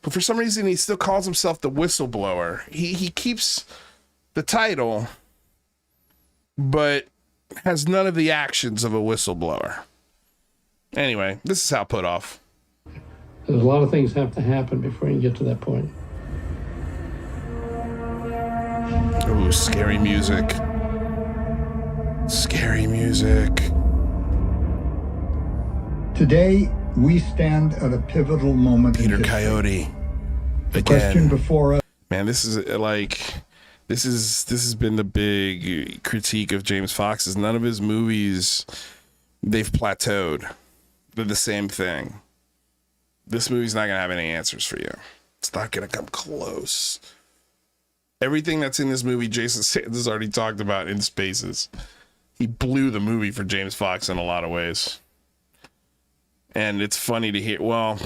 But for some reason, he still calls himself the whistleblower. He keeps the title, but has none of the actions of a whistleblower. Anyway, this is Hal Puthoff. there's a lot of things have to happen before you get to that point. Ooh, scary music. Scary music. Today, we stand at a pivotal moment Peter in history. Coyote. Again, before us. man, this is this has been the big critique of James Fox is none of his movies, they've plateaued. They're the same thing. This movie's not gonna have any answers for you. It's not gonna come close. Everything that's in this movie, Jason Sands has already talked about in Spaces. He blew the movie for James Fox in a lot of ways. And it's funny to hear, well,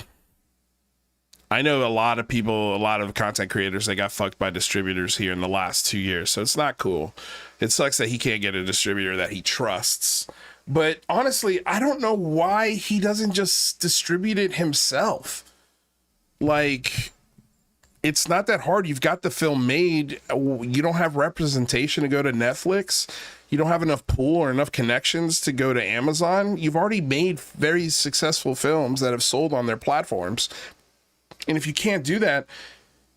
I know a lot of people, a lot of content creators, they got fucked by distributors here in the last 2 years. So it's not cool. It sucks that he can't get a distributor that he trusts. But honestly, I don't know why he doesn't just distribute it himself. Like, it's not that hard. You've got the film made. You don't have representation to go to Netflix. You don't have enough pull or enough connections to go to Amazon. You've already made very successful films that have sold on their platforms. And if you can't do that,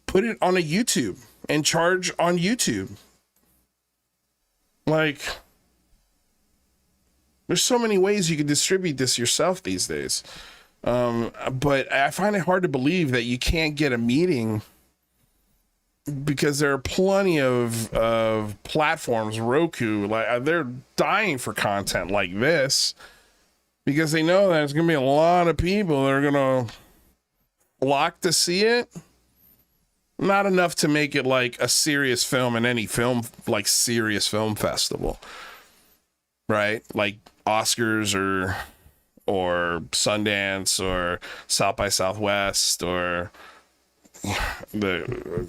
put it on a YouTube and charge on YouTube. Like, there's so many ways you can distribute this yourself these days. But I find it hard to believe that you can't get a meeting because there are plenty of platforms, Roku, like they're dying for content like this because they know that there's going to be a lot of people that are going to flock to see it. Not enough to make it like a serious film in any film, like serious film festival, right? Like Oscars or Sundance or South by Southwest or the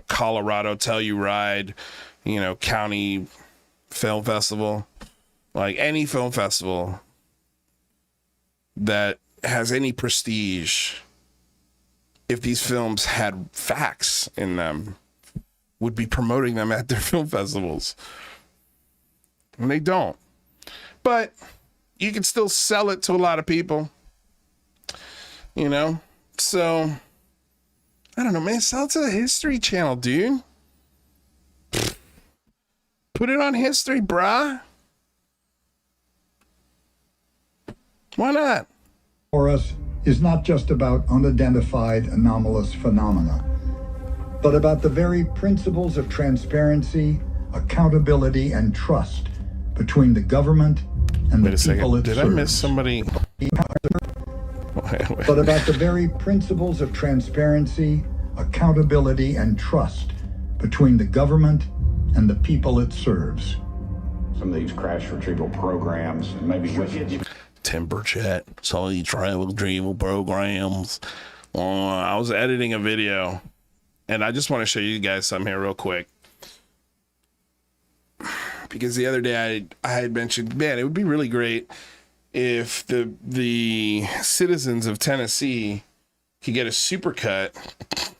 Colorado Telluride, county film festival, like any film festival that has any prestige. If these films had facts in them, would be promoting them at their film festivals. And they don't. But you can still sell it to a lot of people. So I don't know, man. Sell it to the History Channel, dude. Put it on History, brah. Why not? For us is not just about unidentified anomalous phenomena, but about the very principles of transparency, accountability, and trust between the government and Wait the a second. people it Did serves. I miss somebody? But about the very principles of transparency, accountability, and trust between the government and the people it serves. Some of these crash retrieval programs, maybe Timber chat, saw you travel retrieval programs. I was editing a video, and I just want to show you guys something here real quick. Because the other day I had mentioned, man, it would be really great if the citizens of Tennessee could get a supercut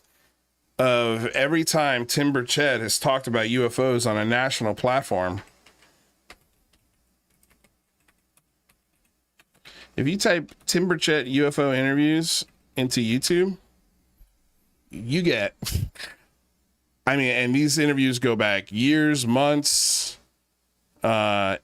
of every time Tim Burchett has talked about UFOs on a national platform. If you type Tim Burchett UFO interviews into YouTube, you get, and these interviews go back years, months, an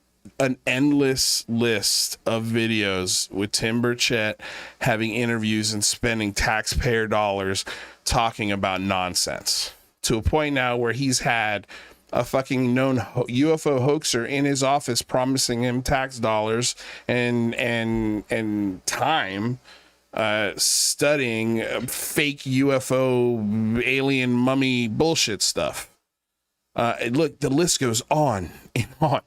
endless list of videos with Tim Burchett having interviews and spending taxpayer dollars talking about nonsense to a point now where he's had a fucking known UFO hoaxer in his office promising him tax dollars and time studying fake UFO alien mummy bullshit stuff. Look, the list goes on and on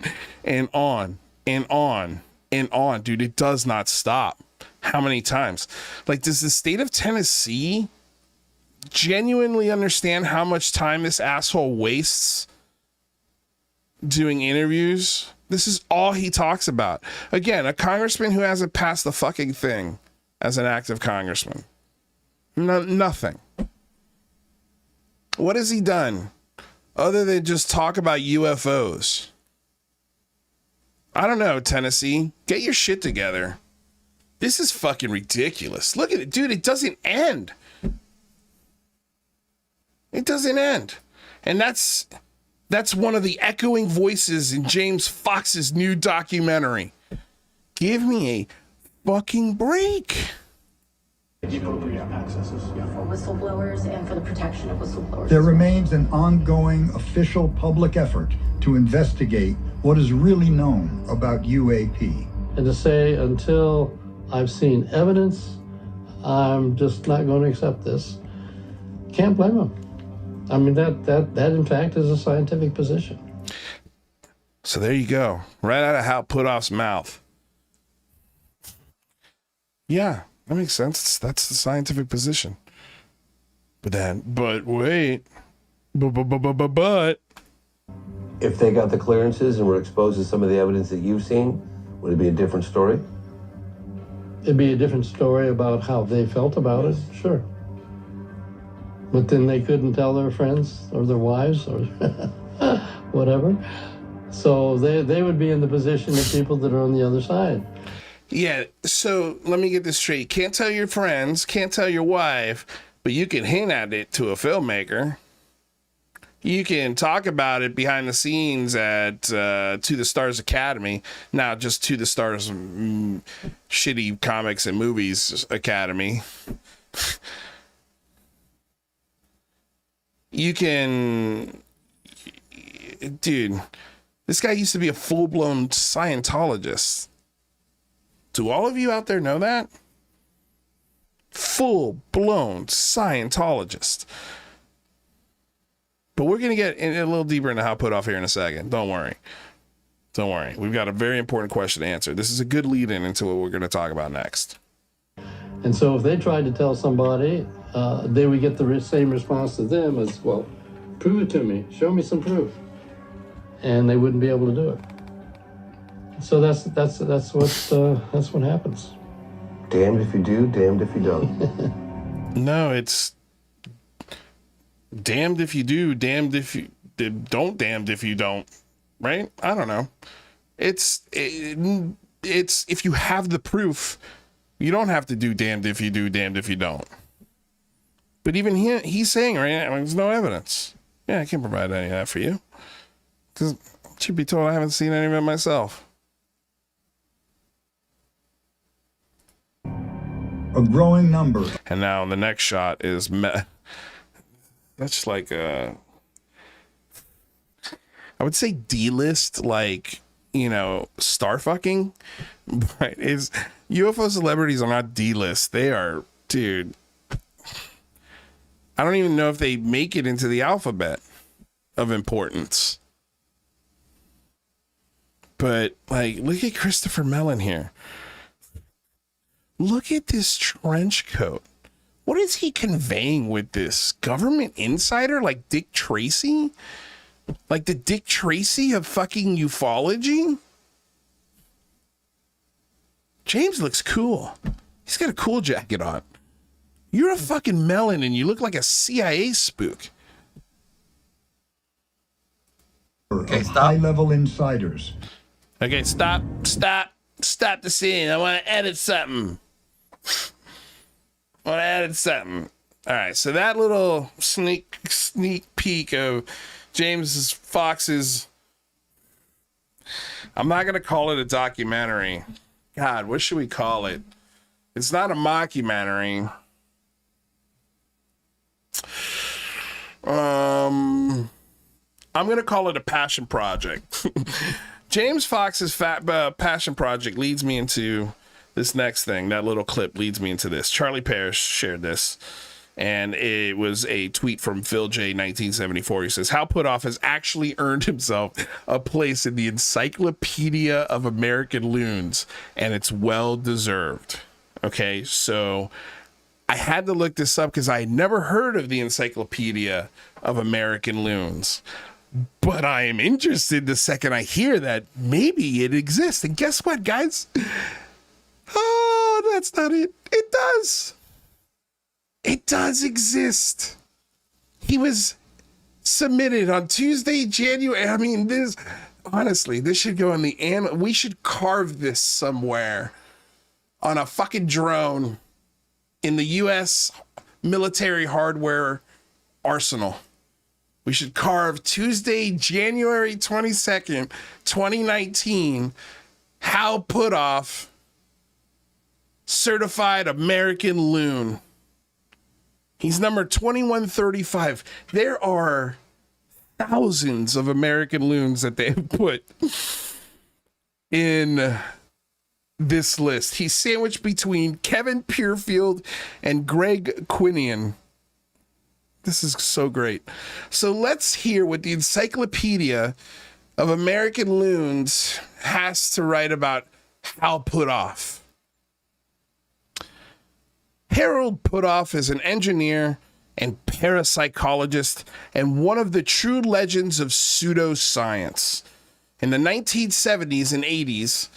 and on and on and on, dude. It does not stop. How many times? Like, does the state of Tennessee genuinely understand how much time this asshole wastes doing interviews? This is all he talks about. Again, a congressman who hasn't passed the fucking thing as an active congressman. Nothing. What has he done other than just talk about UFOs? I don't know, Tennessee. Get your shit together. This is fucking ridiculous. Look at it, dude. It doesn't end. It doesn't end. And that's one of the echoing voices in James Fox's new documentary. Give me a fucking break. The appropriate accesses, yeah. For whistleblowers and for the protection of whistleblowers. There remains an ongoing official public effort to investigate what is really known about UAP. And to say, until I've seen evidence, I'm just not going to accept this. Can't blame them. I mean, that in fact is a scientific position. So there you go. Right out of Hal Puthoff's mouth. Yeah, that makes sense. That's the scientific position. But wait. But. If they got the clearances and were exposed to some of the evidence that you've seen, would it be a different story? It'd be a different story about how they felt about it, sure. But then they couldn't tell their friends or their wives or whatever. So they would be in the position of people that are on the other side. Yeah, so let me get this straight. Can't tell your friends, can't tell your wife, but you can hint at it to a filmmaker. You can talk about it behind the scenes at To the Stars Academy, not just To the Stars Shitty Comics and Movies Academy. You can... Dude, this guy used to be a full-blown Scientologist. Do all of you out there know that? Full-blown Scientologist. But we're going to get a little deeper into Hal Puthoff here in a second. Don't worry. Don't worry. We've got a very important question to answer. This is a good lead-in into what we're going to talk about next. And so if they tried to tell somebody, they would get the same response to them as, well, prove it to me. Show me some proof. And they wouldn't be able to do it. So that's what happens. Damned if you do, damned if you don't. No, it's damned if you do, damned if you don't, damned if you don't. Right? I don't know. It's if you have the proof, you don't have to do damned if you do, damned if you don't. But even he's saying right now, there's no evidence. Yeah, I can't provide any of that for you. Because truth be told, I haven't seen any of it myself. A growing number. And now the next shot is that's like I would say D-list, like, you know, star fucking. But is UFO celebrities are not D-list. They are, dude. I don't even know if they make it into the alphabet of importance. But like, look at Christopher Mellon here. Look at this trench coat. What is he conveying with this? Government insider like Dick Tracy? Like the Dick Tracy of fucking ufology? James looks cool. He's got a cool jacket on. You're a fucking Mellon and you look like a CIA spook. Okay, high-level insiders. Okay, stop the scene. I want to edit something. All right, so that little sneak peek of James Fox's, I'm not going to call it a documentary. God, what should we call it? It's not a mockumentary. I'm going to call it a passion project. James Fox's passion project leads me into this next thing. That little clip leads me into this. Charlie Parrish shared this, and it was a tweet from Phil J. 1974. He says, Hal Puthoff has actually earned himself a place in the Encyclopedia of American Loons, and it's well deserved. Okay, so I had to look this up because I had never heard of the Encyclopedia of American Loons. But I am interested the second I hear that maybe it exists. And guess what, guys? Oh, that's not it. It does. It does exist. He was submitted on Tuesday, January. I mean, this, honestly, this should go in the we should carve this somewhere on a fucking drone in the U.S. military hardware arsenal. We should carve Tuesday, January 22nd, 2019, Hal Puthoff certified American loon. He's number 2135. There are thousands of American loons that they have put in this list. He's sandwiched between Kevin Purefield and Greg Quinion. This is so great. So let's hear what the Encyclopedia of American Loons has to write about Hal Puthoff. Harold Putoff is an engineer and parapsychologist and one of the true legends of pseudoscience. In the 1970s and 80s,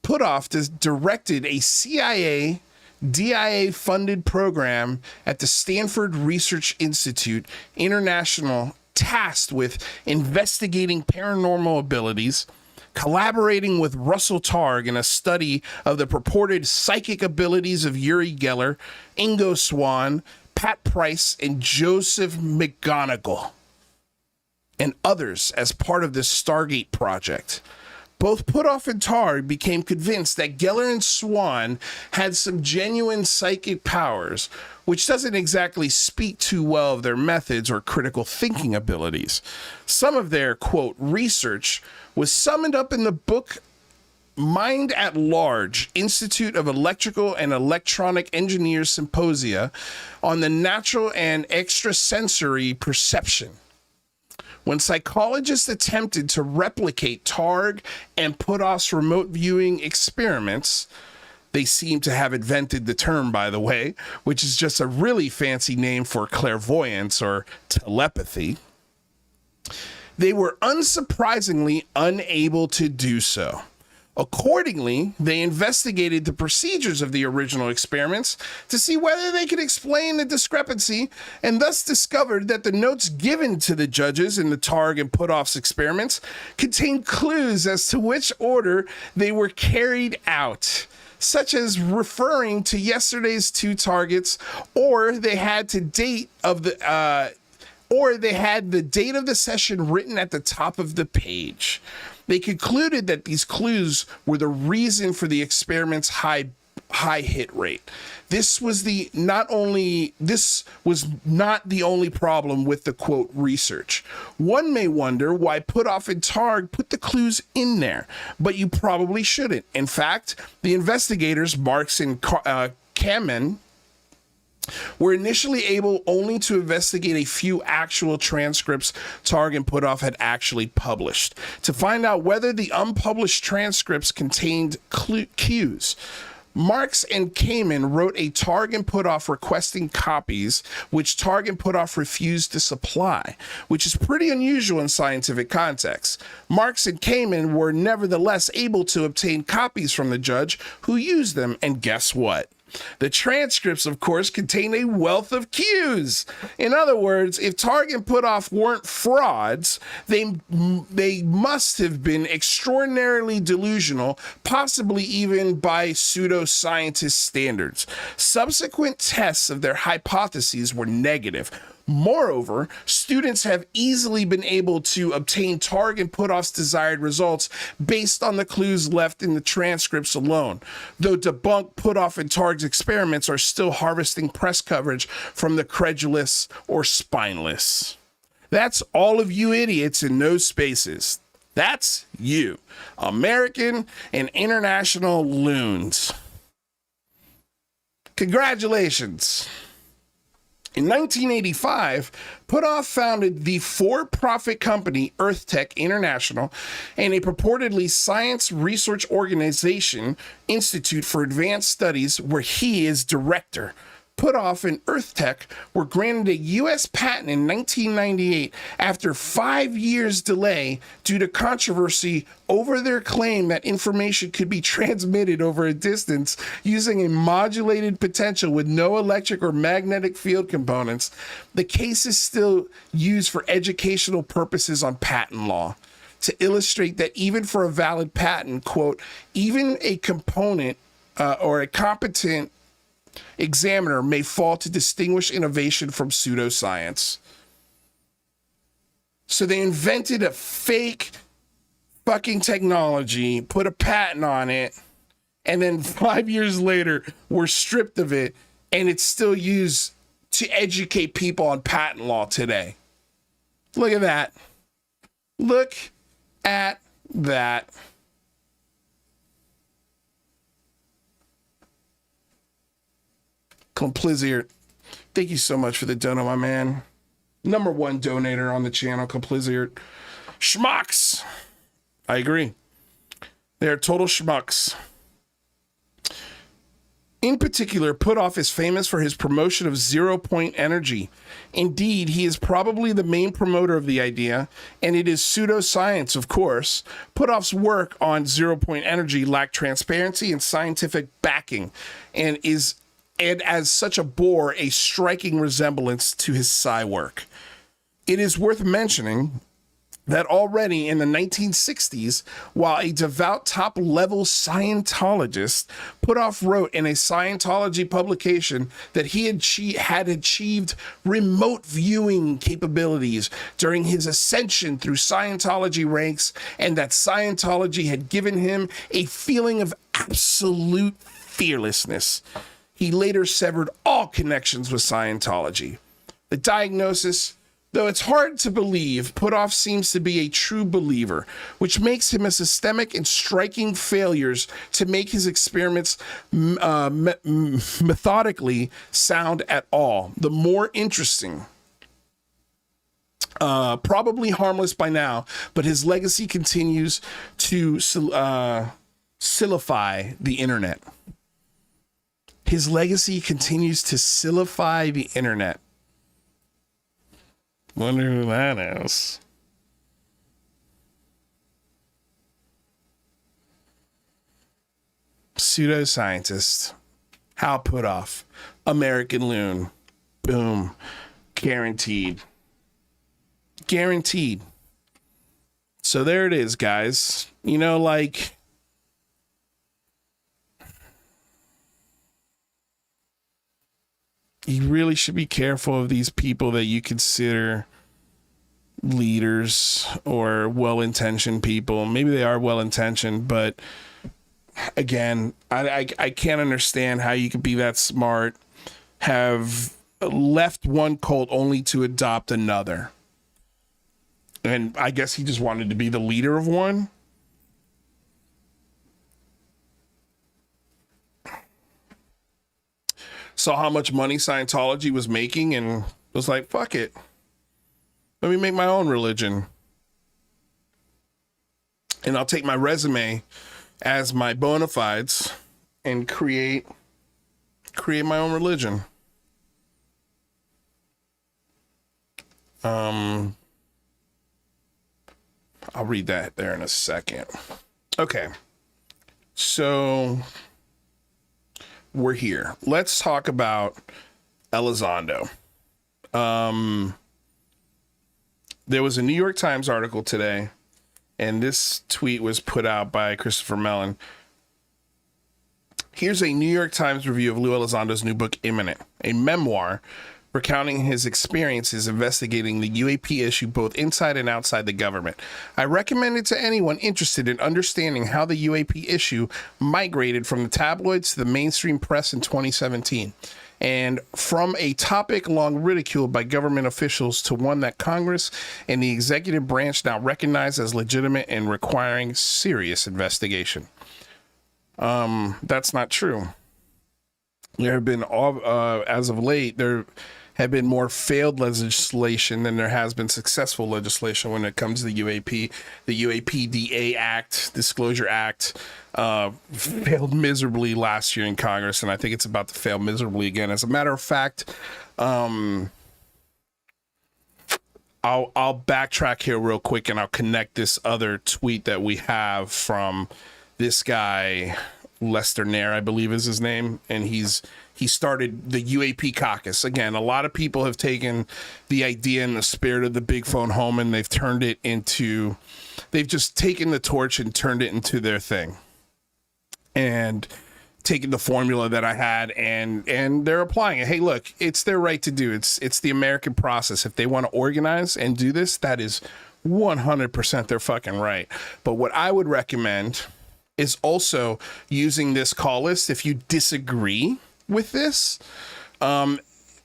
Putoff directed a CIA DIA-funded program at the Stanford Research Institute International tasked with investigating paranormal abilities, collaborating with Russell Targ in a study of the purported psychic abilities of Uri Geller, Ingo Swann, Pat Price, and Joseph McGonigal, and others as part of this Stargate project. Both Putoff and Targ became convinced that Geller and Swann had some genuine psychic powers, which doesn't exactly speak too well of their methods or critical thinking abilities. Some of their, quote, research was summed up in the book Mind at Large, Institute of Electrical and Electronic Engineers Symposia on the Natural and Extrasensory Perception. When psychologists attempted to replicate Targ and Putoff's remote viewing experiments, they seem to have invented the term, by the way, which is just a really fancy name for clairvoyance or telepathy, they were unsurprisingly unable to do so. Accordingly, they investigated the procedures of the original experiments to see whether they could explain the discrepancy, and thus discovered that the notes given to the judges in the Targ and Putoff's experiments contained clues as to which order they were carried out, such as referring to yesterday's two targets, or they had the date of the session written at the top of the page. They concluded that these clues were the reason for the experiment's high hit rate. This was not the only problem with the quote research. One may wonder why Putoff and Targ put the clues in there, but you probably shouldn't. In fact, the investigators, Marks and Kamen, were initially able only to investigate a few actual transcripts Targ and Putoff had actually published to find out whether the unpublished transcripts contained cues. Marks and Kamen wrote a Targ and Putoff requesting copies, which Targ and Putoff refused to supply, which is pretty unusual in scientific context. Marks and Kamen were nevertheless able to obtain copies from the judge, who used them, and guess what? The transcripts, of course, contain a wealth of cues. In other words, if Targ and Putoff weren't frauds, they must have been extraordinarily delusional, possibly even by pseudoscientist standards. Subsequent tests of their hypotheses were negative. Moreover, students have easily been able to obtain Targ and Putoff's desired results based on the clues left in the transcripts alone, though Debunked, Putoff, and Targ's experiments are still harvesting press coverage from the credulous or spineless. That's all of you idiots in those spaces. That's you, American and international loons. Congratulations. In 1985, Putoff founded the for-profit company EarthTech International and a purportedly science research organization, Institute for Advanced Studies, where he is director. Putoff and EarthTech were granted a U.S. patent in 1998 after 5 years' delay due to controversy over their claim that information could be transmitted over a distance using a modulated potential with no electric or magnetic field components. The case is still used for educational purposes on patent law to illustrate that even for a valid patent, quote, even a component or a competent examiner may fail to distinguish innovation from pseudoscience. So they invented a fake fucking technology, put a patent on it, And then 5 years later, we're stripped of it, and it's still used to educate people on patent law today. Look at that. Look at that. Complicit. Thank you so much for the dono, my man. Number one donator on the channel, Complicit. Schmucks. I agree. They're total schmucks. In particular, Putoff is famous for his promotion of zero-point energy. Indeed, he is probably the main promoter of the idea, and it is pseudoscience, of course. Putoff's work on zero-point energy lacked transparency and scientific backing, and as such bore a striking resemblance to his psi work. It is worth mentioning that already in the 1960s, while a devout top-level Scientologist, Putoff wrote in a Scientology publication that he had achieved remote viewing capabilities during his ascension through Scientology ranks, and that Scientology had given him a feeling of absolute fearlessness. He later severed all connections with Scientology. The diagnosis: though it's hard to believe, Putoff seems to be a true believer, which makes him a systemic and striking failures to make his experiments methodically sound at all. The more interesting. Probably harmless by now, but his legacy continues to silify the internet. His legacy continues to silify the internet. Wonder who that is. Pseudoscientist. Hal Puthoff. American Loon. Boom. Guaranteed. Guaranteed. So there it is, guys. You know, like, you really should be careful of these people that you consider leaders or well-intentioned people. Maybe they are well-intentioned, but again, I can't understand how you could be that smart, have left one cult only to adopt another. And I guess he just wanted to be the leader of one. Saw how much money Scientology was making and was like, fuck it. Let me make my own religion. And I'll take my resume as my bona fides and create my own religion. I'll read that there in a second. Okay. So we're here. Let's talk about Elizondo. There was a New York Times article today, and this tweet was put out by Christopher Mellon. Here's a New York Times review of Lue Elizondo's new book, Imminent, a memoir recounting his experiences investigating the UAP issue both inside and outside the government. I recommend it to anyone interested in understanding how the UAP issue migrated from the tabloids to the mainstream press in 2017, and from a topic long ridiculed by government officials to one that Congress and the executive branch now recognize as legitimate and requiring serious investigation. That's not true. There have been, as of late, there have been more failed legislation than there has been successful legislation when it comes to the UAP. The UAPDA Act, Disclosure Act, failed miserably last year in Congress, and I think it's about to fail miserably again. As a matter of fact, I'll backtrack here real quick, and I'll connect this other tweet that we have from this guy, Lester Nair, I believe is his name, and he started the UAP caucus. Again, a lot of people have taken the idea and the spirit of the big phone home, and they've just taken the torch and turned it into their thing, and taken the formula that I had, and they're applying it. Hey, look, it's their right to do. It's the American process. If they want to organize and do this, that is 100% their fucking right. But what I would recommend is also using this call list if you disagree with this,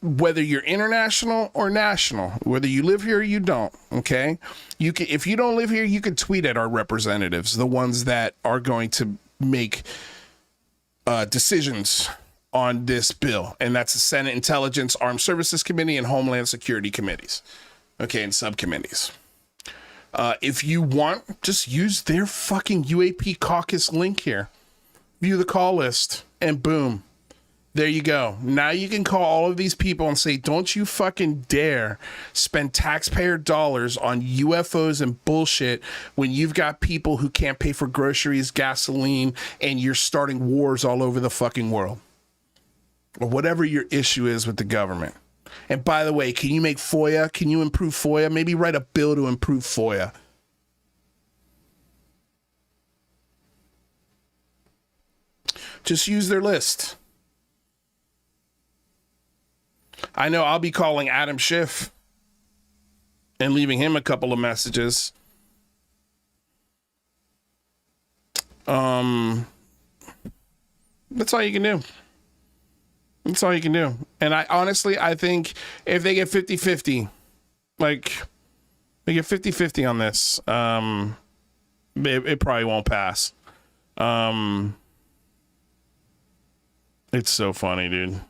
whether you're international or national, whether you live here or you don't. Okay, you can, if you don't live here, you can tweet at our representatives, the ones that are going to make decisions on this bill, and that's the Senate Intelligence, Armed Services Committee, and Homeland Security committees. Okay, and subcommittees. If you want, just use their fucking UAP caucus link here. View the call list, and boom. There you go. Now you can call all of these people and say, don't you fucking dare spend taxpayer dollars on UFOs and bullshit when you've got people who can't pay for groceries, gasoline, and you're starting wars all over the fucking world. Or whatever your issue is with the government. And by the way, can you make FOIA? Can you improve FOIA? Maybe write a bill to improve FOIA. Just use their list. I know I'll be calling Adam Schiff and leaving him a couple of messages. That's all you can do. That's all you can do. And I honestly, I think if they get 50-50, like they get 50-50 on this, it probably won't pass. It's so funny, dude.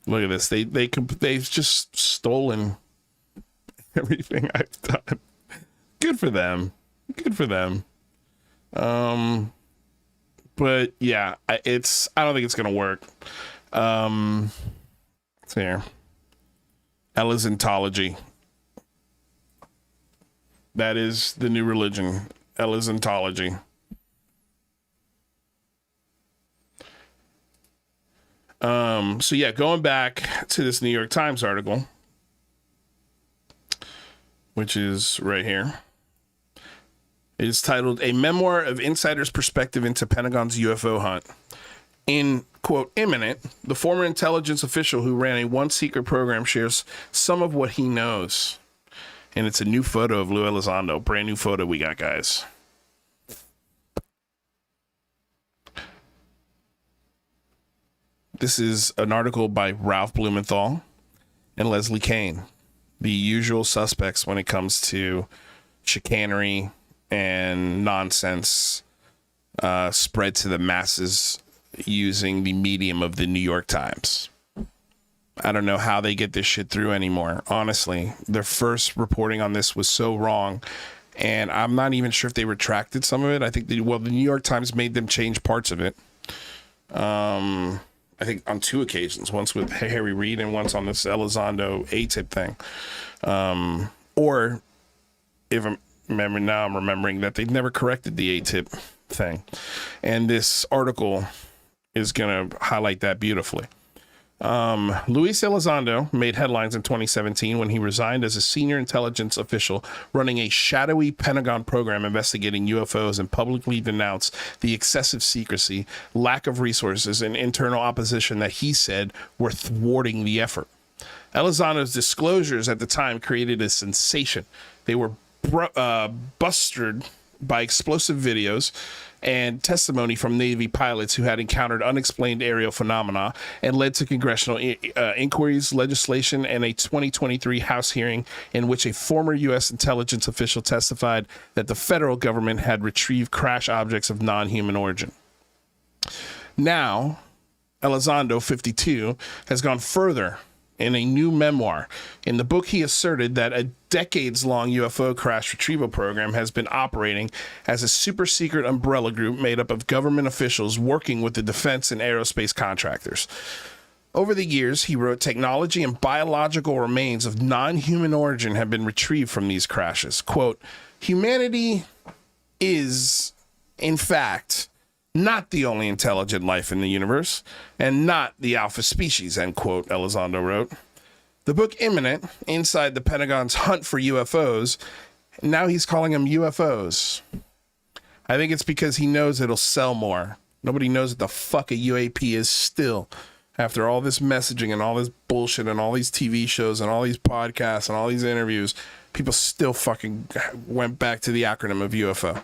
Look at this. They've just stolen everything I've done. Good for them. Good for them. But yeah, I don't think it's gonna work. It's here. Elizontology. That is the new religion. Elizontology. So yeah, going back to this New York Times article, which is right here. It is titled "A Memoir of Insider's Perspective into Pentagon's UFO Hunt." In, quote, imminent, the former intelligence official who ran a one-secret program shares some of what he knows. And it's a new photo of Lue Elizondo. Brand new photo we got, guys. This is an article by Ralph Blumenthal and Leslie Kean, the usual suspects when it comes to chicanery and nonsense spread to the masses using the medium of the New York Times. I don't know how they get this shit through anymore. Honestly, their first reporting on this was so wrong, and I'm not even sure if they retracted some of it. I think the New York Times made them change parts of it. I think on two occasions, once with Harry Reid and once on this Elizondo ATIP thing. Or if I'm remembering that they've never corrected the ATIP thing. And this article is going to highlight that beautifully. Luis Elizondo made headlines in 2017 when he resigned as a senior intelligence official running a shadowy Pentagon program investigating UFOs and publicly denounced the excessive secrecy, lack of resources, and internal opposition that he said were thwarting the effort. Elizondo's disclosures at the time created a sensation. They were busted by explosive videos and testimony from Navy pilots who had encountered unexplained aerial phenomena and led to congressional inquiries, legislation, and a 2023 House hearing in which a former U.S. intelligence official testified that the federal government had retrieved crash objects of non-human origin. Now, Elizondo, 52, has gone further in a new memoir. In the book, he asserted that a decades-long UFO crash retrieval program has been operating as a super-secret umbrella group made up of government officials working with the defense and aerospace contractors. Over the years, he wrote, technology and biological remains of non-human origin have been retrieved from these crashes. Quote, humanity is, in fact, not the only intelligent life in the universe, and not the alpha species, end quote, Elizondo wrote. The book Imminent, Inside the Pentagon's Hunt for UFOs, now he's calling them UFOs. I think it's because he knows it'll sell more. Nobody knows what the fuck a UAP is still. After all this messaging and all this bullshit and all these TV shows and all these podcasts and all these interviews, people still fucking went back to the acronym of UFO.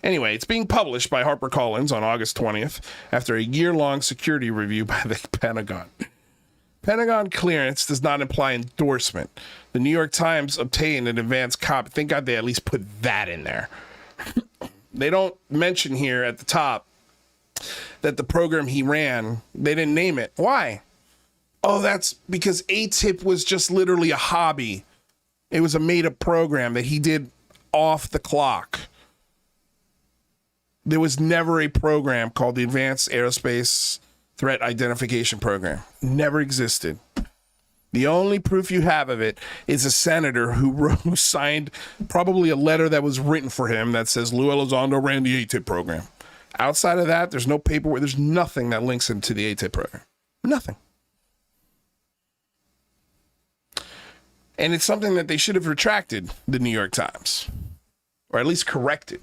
Anyway, it's being published by HarperCollins on August 20th after a year-long security review by the Pentagon. Pentagon clearance does not imply endorsement. The New York Times obtained an advance copy. Thank God they at least put that in there. They don't mention here at the top that the program he ran, they didn't name it. Why? Oh, that's because ATIP was just literally a hobby. It was a made-up program that he did off the clock. There was never a program called the Advanced Aerospace Threat Identification Program. Never existed. The only proof you have of it is a senator who signed probably a letter that was written for him that says Lue Elizondo ran the ATIP program. Outside of that, there's no paperwork. There's nothing that links him to the ATIP program. Nothing. And it's something that they should have retracted, the New York Times, or at least corrected.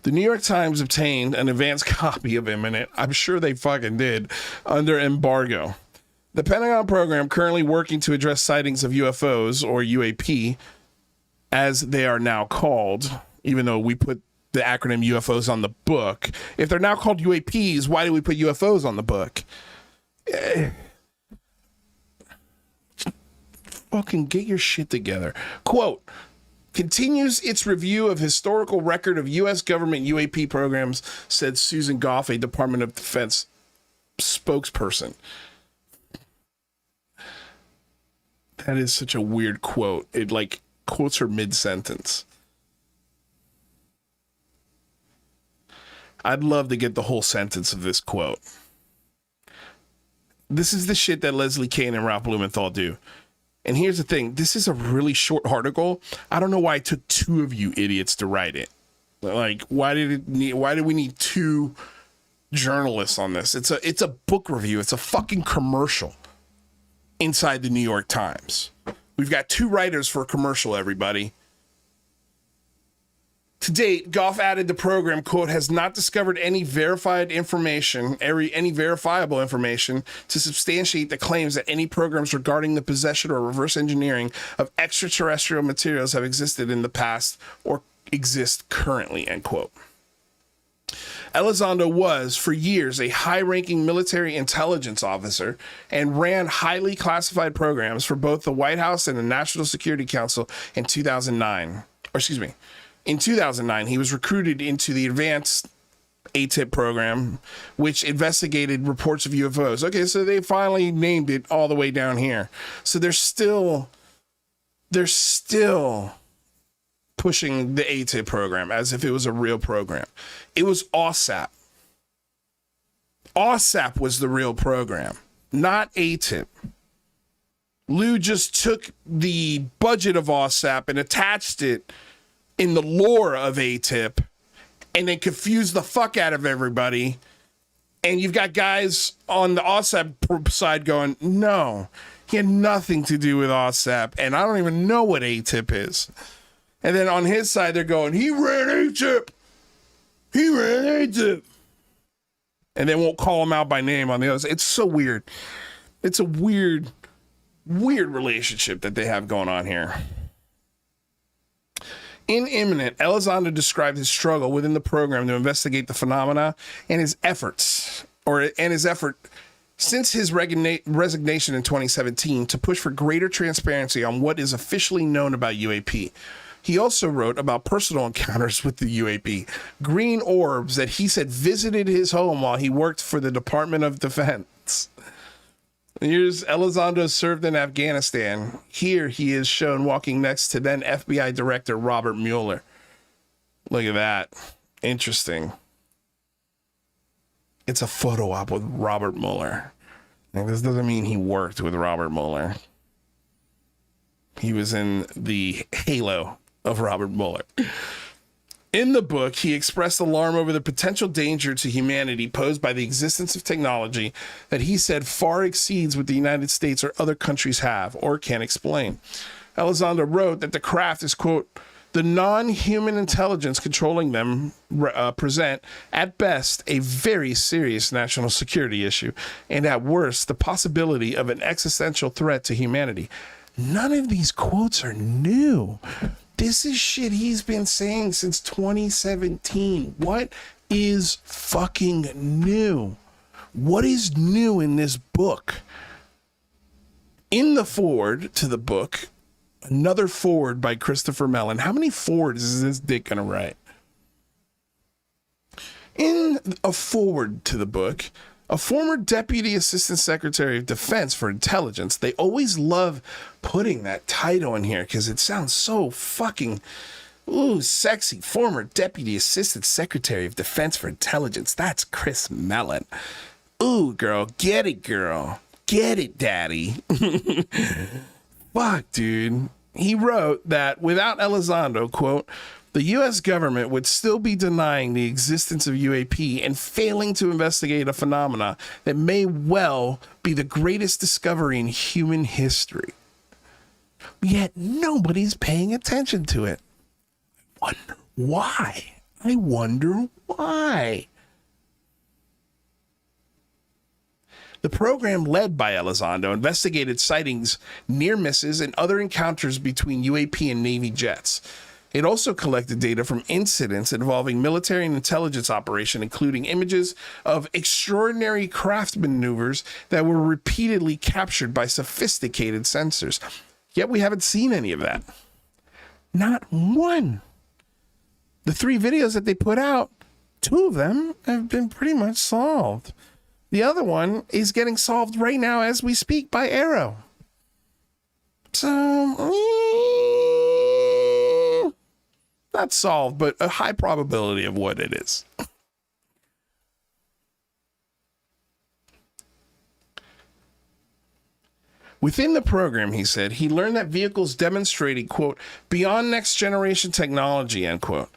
The New York Times obtained an advance copy of Imminent. I'm sure they fucking did, under embargo. The Pentagon program currently working to address sightings of UFOs, or UAP, as they are now called, even though we put the acronym UFOs on the book. If they're now called UAPs, why do we put UFOs on the book? Fucking get your shit together. Quote, continues its review of historical record of U.S. government UAP programs, said Susan Goff, a Department of Defense spokesperson. That is such a weird quote. It like quotes her mid-sentence. I'd love to get the whole sentence of this quote. This is the shit that Leslie Kean and Ralph Blumenthal do. And here's the thing. This is a really short article. I don't know why it took two of you idiots to write it. Like, why did we need two journalists on this? It's a book review. It's a fucking commercial inside the New York Times. We've got two writers for a commercial, everybody. To date, Goff added the program, quote, has not discovered any verified information, any verifiable information to substantiate the claims that any programs regarding the possession or reverse engineering of extraterrestrial materials have existed in the past or exist currently, end quote. Elizondo was, for years, a high-ranking military intelligence officer and ran highly classified programs for both the White House and the National Security Council in 2009. In 2009, he was recruited into the Advanced ATIP program, which investigated reports of UFOs. Okay, so they finally named it all the way down here. So they're still pushing the ATIP program as if it was a real program. It was OSAP. OSAP was the real program, not ATIP. Lue just took the budget of OSAP and attached it in the lore of ATIP and then confused the fuck out of everybody. And you've got guys on the OSAP side going, no, he had nothing to do with OSAP, and I don't even know what ATIP is. And then on his side, they're going, he ran ATIP. He ran ATIP. And they won't call him out by name on the others. It's so weird. It's a weird relationship that they have going on here. In Imminent, Elizondo described his struggle within the program to investigate the phenomena and his effort since his resignation in 2017 to push for greater transparency on what is officially known about UAP. He also wrote about personal encounters with the UAP, green orbs that he said visited his home while he worked for the Department of Defense. Here's Elizondo served in Afghanistan. Here he is shown walking next to then FBI Director Robert Mueller. Look at that. Interesting. It's a photo op with Robert Mueller. Now, this doesn't mean he worked with Robert Mueller. He was in the halo of Robert Mueller. In the book, he expressed alarm over the potential danger to humanity posed by the existence of technology that he said far exceeds what the United States or other countries have or can explain. Elizondo wrote that the craft is, quote, the non-human intelligence controlling them present, at best, a very serious national security issue, and at worst, the possibility of an existential threat to humanity. None of these quotes are new. This is shit he's been saying since 2017. What is fucking new? What is new in this book? In the foreword to the book, another foreword by Christopher Mellon. How many forewords is this dick gonna write? In a foreword to the book, a former Deputy Assistant Secretary of Defense for Intelligence, they always love putting that title in here because it sounds so fucking, sexy. Former Deputy Assistant Secretary of Defense for Intelligence. That's Chris Mellon. Ooh, girl. Get it, girl. Get it, daddy. Fuck, dude. He wrote that without Elizondo, quote, the U.S. government would still be denying the existence of UAP and failing to investigate a phenomena that may well be the greatest discovery in human history. Yet nobody's paying attention to it. I wonder why. The program led by Elizondo investigated sightings, near misses, and other encounters between UAP and Navy jets. It also collected data from incidents involving military and intelligence operation, including images of extraordinary craft maneuvers that were repeatedly captured by sophisticated sensors. Yet we haven't seen any of that. Not one. The 3 videos that they put out, 2 of them have been pretty much solved. The other one is getting solved right now as we speak by Arrow. So, not solved, but a high probability of what it is. Within the program, he said, he learned that vehicles demonstrating, quote, beyond next generation technology, end quote,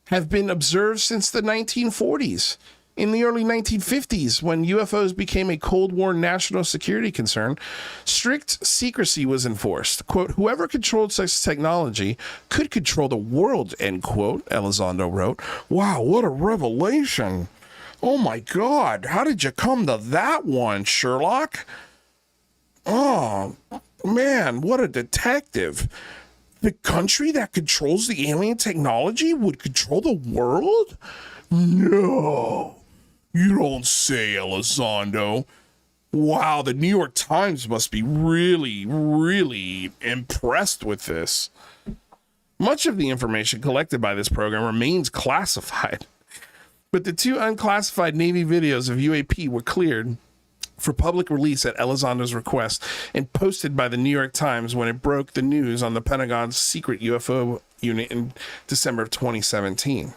have been observed since the 1940s. In the early 1950s, when UFOs became a Cold War national security concern, strict secrecy was enforced. Quote, whoever controlled such technology could control the world, end quote, Elizondo wrote. Wow, what a revelation. Oh my God, how did you come to that one, Sherlock? Oh, man, what a detective. The country that controls the alien technology would control the world? No. You don't say, Elizondo. Wow, the New York Times must be really, really impressed with this. Much of the information collected by this program remains classified, but the 2 unclassified Navy videos of UAP were cleared for public release at Elizondo's request and posted by the New York Times when it broke the news on the Pentagon's secret UFO unit in December of 2017.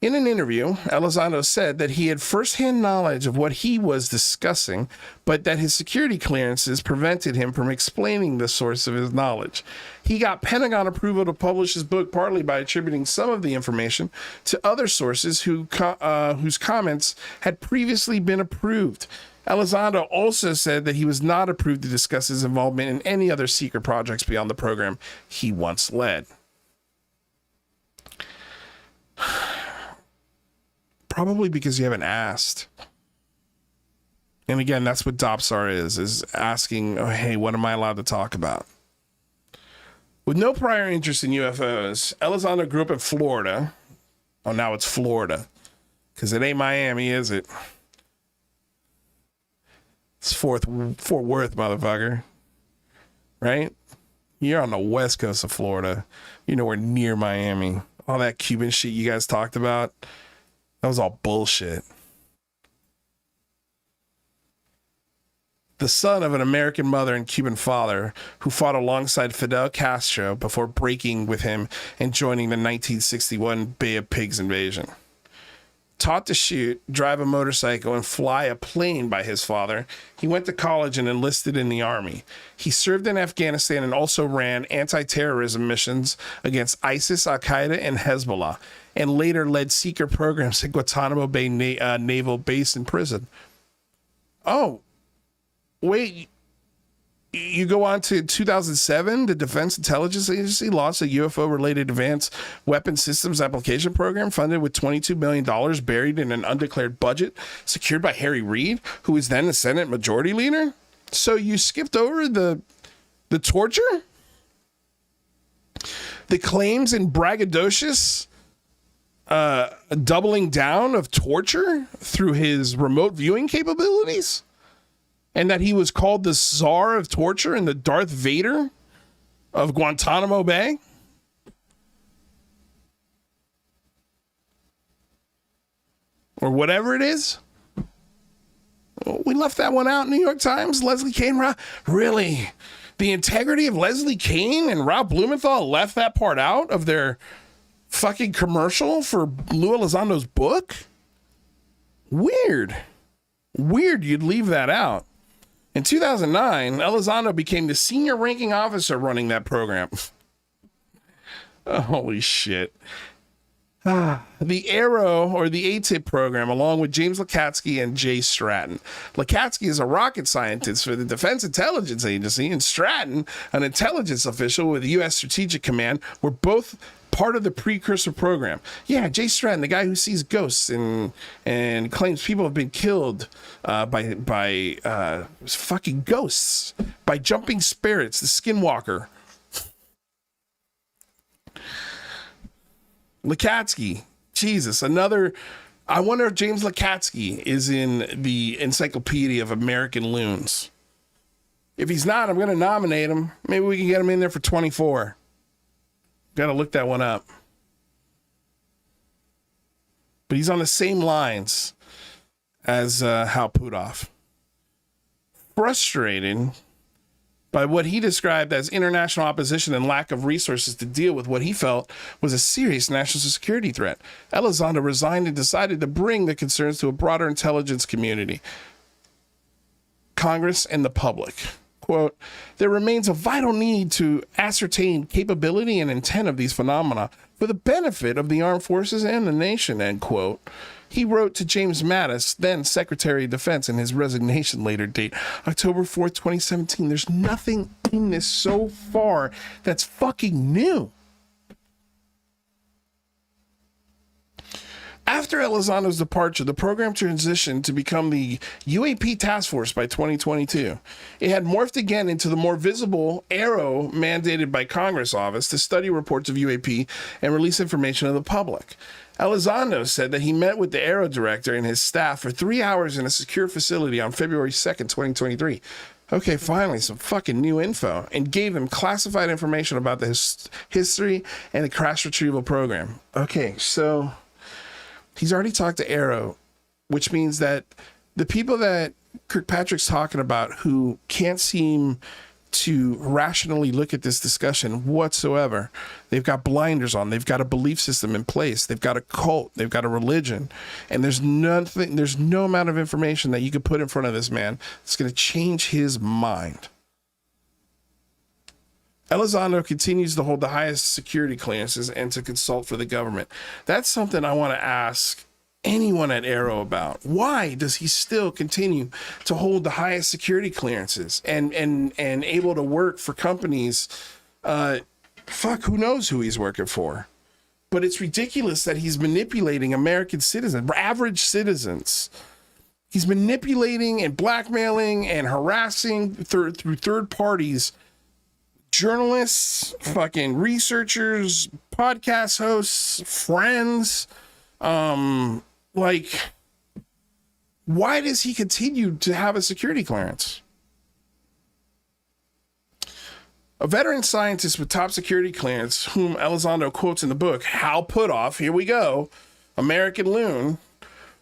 In an interview, Elizondo said that he had firsthand knowledge of what he was discussing, but that his security clearances prevented him from explaining the source of his knowledge. He got Pentagon approval to publish his book partly by attributing some of the information to other sources whose comments had previously been approved. Elizondo also said that he was not approved to discuss his involvement in any other secret projects beyond the program he once led. Probably because you haven't asked. And again, that's what DOPSAR is asking, oh, hey, what am I allowed to talk about? With no prior interest in UFOs, Elizondo grew up in Florida. Oh, now it's Florida. Because it ain't Miami, is it? It's Fort Worth, motherfucker. Right? You're on the west coast of Florida. You're nowhere near Miami. All that Cuban shit you guys talked about, that was all bullshit. The son of an American mother and Cuban father who fought alongside Fidel Castro before breaking with him and joining the 1961 Bay of Pigs invasion. Taught to shoot, drive a motorcycle, and fly a plane by his father, he went to college and enlisted in the army. He served in Afghanistan and also ran anti-terrorism missions against ISIS, Al-Qaeda, and Hezbollah, and later led secret programs at Guantanamo Bay Naval Base and prison. Oh, wait. you go on to 2007, the Defense Intelligence Agency launched a UFO-related advanced weapon systems application program funded with $22 million buried in an undeclared budget secured by Harry Reid, who was then the Senate Majority Leader. So you skipped over the torture? The claims and braggadocious doubling down of torture through his remote viewing capabilities? And that he was called the Tsar of Torture and the Darth Vader of Guantanamo Bay? Or whatever it is? We left that one out, New York Times. Leslie Kean, really? The integrity of Leslie Kean and Rob Blumenthal left that part out of their fucking commercial for Lue Elizondo's book? Weird you'd leave that out. In 2009, Elizondo became the senior ranking officer running that program. Holy shit. The Arrow, or the ATIP program, along with James Lukatsky and Jay Stratton. Lukatsky is a rocket scientist for the Defense Intelligence Agency, and Stratton, an intelligence official with the U.S. Strategic Command, were both part of the precursor program. Yeah, Jay Stratton, the guy who sees ghosts and claims people have been killed by fucking ghosts, by jumping spirits, the Skinwalker. Lukatsky, Jesus, another. I wonder if James Lukatsky is in the Encyclopedia of American Loons. If he's not, I'm going to nominate him. Maybe we can get him in there for 24. Got to look that one up. But he's on the same lines as Hal Puthoff. Frustrated by what he described as international opposition and lack of resources to deal with what he felt was a serious national security threat, Elizondo resigned and decided to bring the concerns to a broader intelligence community, Congress, and the public. Quote, there remains a vital need to ascertain capability and intent of these phenomena for the benefit of the armed forces and the nation, end quote. He wrote to James Mattis, then Secretary of Defense, in his resignation later date, October 4th, 2017. There's nothing in this so far that's fucking new. After Elizondo's departure, the program transitioned to become the UAP task force by 2022. It had morphed again into the more visible Arrow mandated by Congress office to study reports of UAP and release information to the public. Elizondo said that he met with the Arrow director and his staff for 3 hours in a secure facility on February 2nd, 2023. Okay, finally, some fucking new info, and gave him classified information about the history and the crash retrieval program. Okay, so he's already talked to Arrow, which means that the people that Kirkpatrick's talking about who can't seem to rationally look at this discussion whatsoever, they've got blinders on, they've got a belief system in place, they've got a cult, they've got a religion, and there's no amount of information that you could put in front of this man that's going to change his mind. Elizondo continues to hold the highest security clearances and to consult for the government. That's something I want to ask anyone at Arrow about. Why does he still continue to hold the highest security clearances and able to work for companies? Who knows who he's working for? But it's ridiculous that he's manipulating American citizens, average citizens. He's manipulating and blackmailing and harassing through third parties, journalists, fucking researchers, podcast hosts, friends. Why does he continue to have a security clearance? A veteran scientist with top security clearance, whom Elizondo quotes in the book, Hal Puthoff, here we go, American Loon,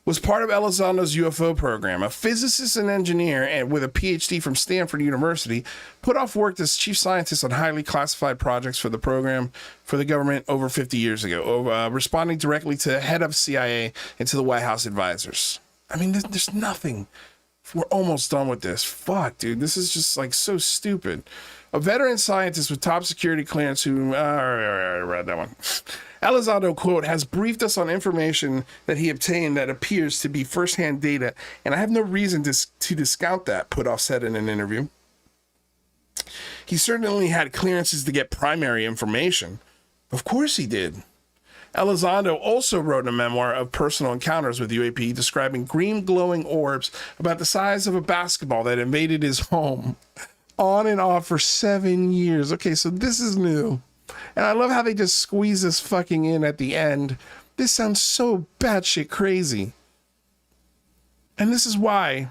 was part of Elizondo's UFO program. A physicist and engineer and with a PhD from Stanford University, Putoff worked as chief scientist on highly classified projects for the program for the government over 50 years ago, responding directly to the head of CIA and to the White House advisors. I mean, there's nothing. We're almost done with this. Fuck, dude. This is just like so stupid. A veteran scientist with top security clearance who, I read that one. Elizondo, quote, has briefed us on information that he obtained that appears to be firsthand data, and I have no reason to discount that, Putoff said in an interview. He certainly had clearances to get primary information. Of course he did. Elizondo also wrote a memoir of personal encounters with UAP, describing green glowing orbs about the size of a basketball that invaded his home on and off for 7 years. Okay, so this is new. And I love how they just squeeze this fucking in at the end. This sounds so batshit crazy. And this is why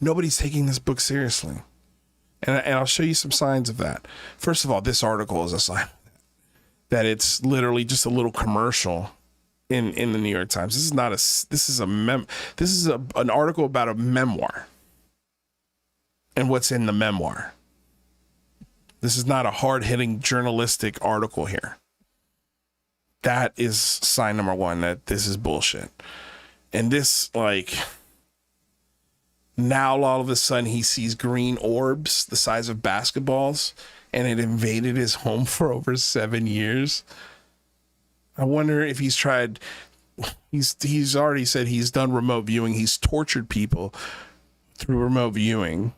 nobody's taking this book seriously. And I'll show you some signs of that. First of all, this article is a sign that it's literally just a little commercial in the New York Times. This is an article about a memoir and what's in the memoir. This is not a hard-hitting journalistic article here. That is sign number one, that this is bullshit. And this, like, now all of a sudden he sees green orbs the size of basketballs, and it invaded his home for over 7 years. I wonder if he's tried. He's already said he's done remote viewing. He's tortured people through remote viewing.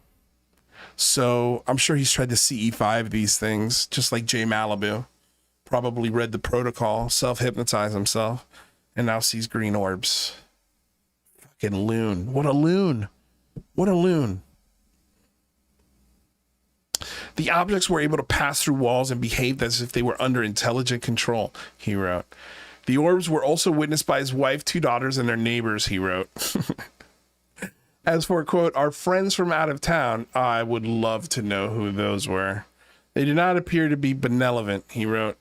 So I'm sure he's tried to CE5 these things, just like Jay Malibu. Probably read the protocol, self-hypnotize himself, and now sees green orbs. Fucking loon. What a loon. What a loon. The objects were able to pass through walls and behaved as if they were under intelligent control, he wrote. The orbs were also witnessed by his wife, 2 daughters, and their neighbors, he wrote. As for, quote, our friends from out of town, I would love to know who those were. They do not appear to be benevolent, he wrote.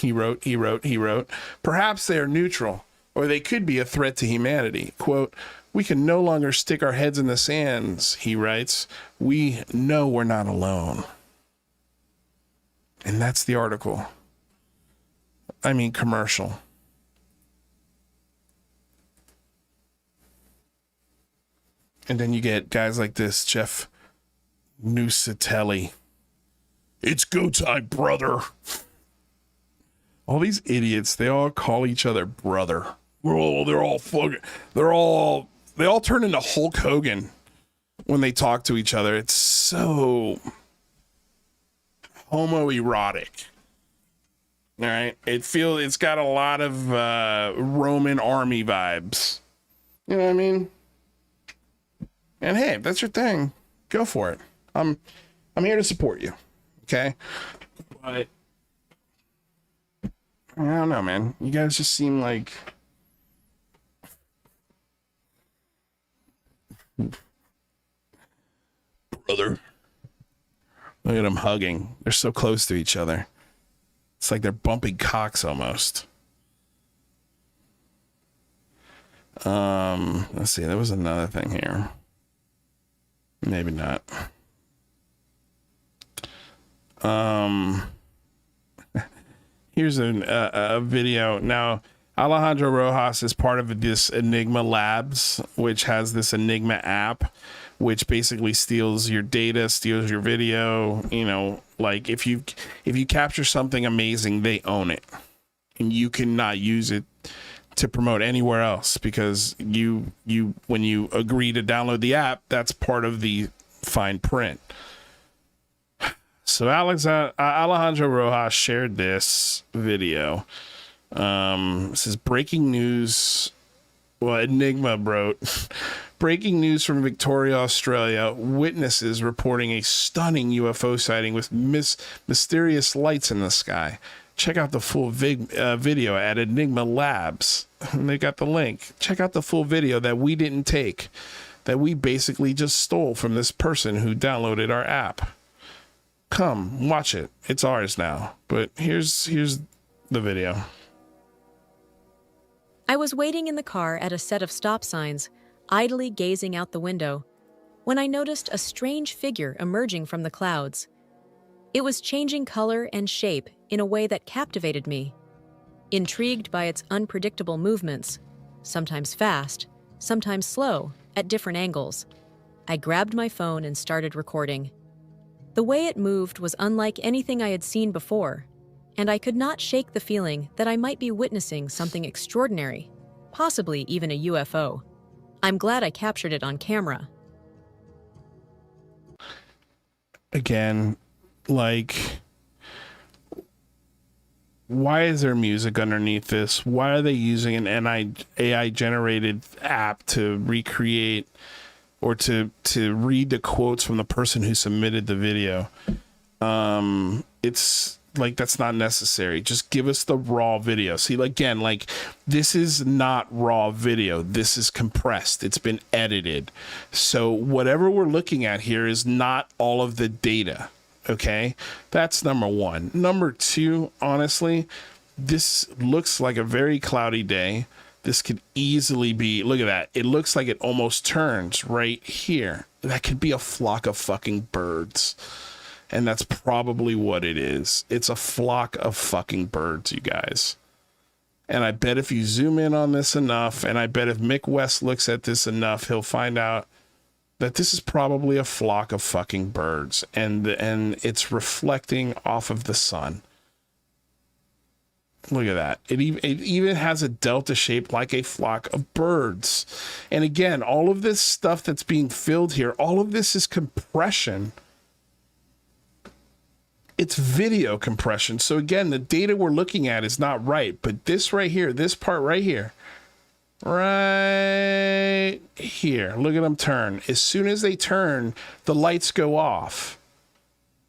He wrote. Perhaps they are neutral, or they could be a threat to humanity. Quote, we can no longer stick our heads in the sands, he writes. We know we're not alone. And that's the article. I mean, commercial. And then you get guys like this, Jeff Nusatelli. It's go time, brother. All these idiots, they all call each other brother. They all turn into Hulk Hogan when they talk to each other. It's so homoerotic. All right. It's got a lot of Roman army vibes. You know what I mean? And hey, if that's your thing, go for it. I'm here to support you. Okay? But I don't know, man. You guys just seem like brother. Look at them hugging. They're so close to each other. It's like they're bumping cocks almost. Let's see. There was another thing here. Maybe not. Here's a video. Now, Alejandro Rojas is part of this Enigma Labs, which has this Enigma app, which basically steals your data, steals your video. You know, like if you capture something amazing, they own it, and you cannot use it to promote anywhere else, because you when you agree to download the app, that's part of the fine print. So Alejandro Rojas shared this video. This is breaking news. Well, Enigma wrote, breaking news from Victoria, Australia. Witnesses reporting a stunning UFO sighting with mysterious lights in the sky. Check out the full video at Enigma Labs. And they got the link. Check out the full video that we didn't take, that we basically just stole from this person who downloaded our app. Come, watch it. It's ours now. But here's the video. I was waiting in the car at a set of stop signs, idly gazing out the window, when I noticed a strange figure emerging from the clouds. It was changing color and shape in a way that captivated me. Intrigued by its unpredictable movements, sometimes fast, sometimes slow, at different angles, I grabbed my phone and started recording. The way it moved was unlike anything I had seen before, and I could not shake the feeling that I might be witnessing something extraordinary, possibly even a UFO. I'm glad I captured it on camera. again, like, why is there music underneath this? Why are they using an AI generated app to recreate or to read the quotes from the person who submitted the video? It's like, that's not necessary. Just give us the raw video. See, again, like, this is not raw video. This is compressed. It's been edited. So whatever we're looking at here is not all of the data. Okay, that's number one. Number two, honestly, this looks like a very cloudy day. This could easily be, look at that. It looks like it almost turns right here. That could be a flock of fucking birds. And that's probably what it is. It's a flock of fucking birds, you guys. And I bet if you zoom in on this enough, and I bet if Mick West looks at this enough, he'll find out that this is probably a flock of fucking birds. And it's reflecting off of the sun. Look at that. It even has a delta shape like a flock of birds. And again, all of this stuff that's being filled here, all of this is compression. It's video compression. So again, the data we're looking at is not right, but this right here, this part right here, right here, look at them turn. As soon as they turn, the lights go off,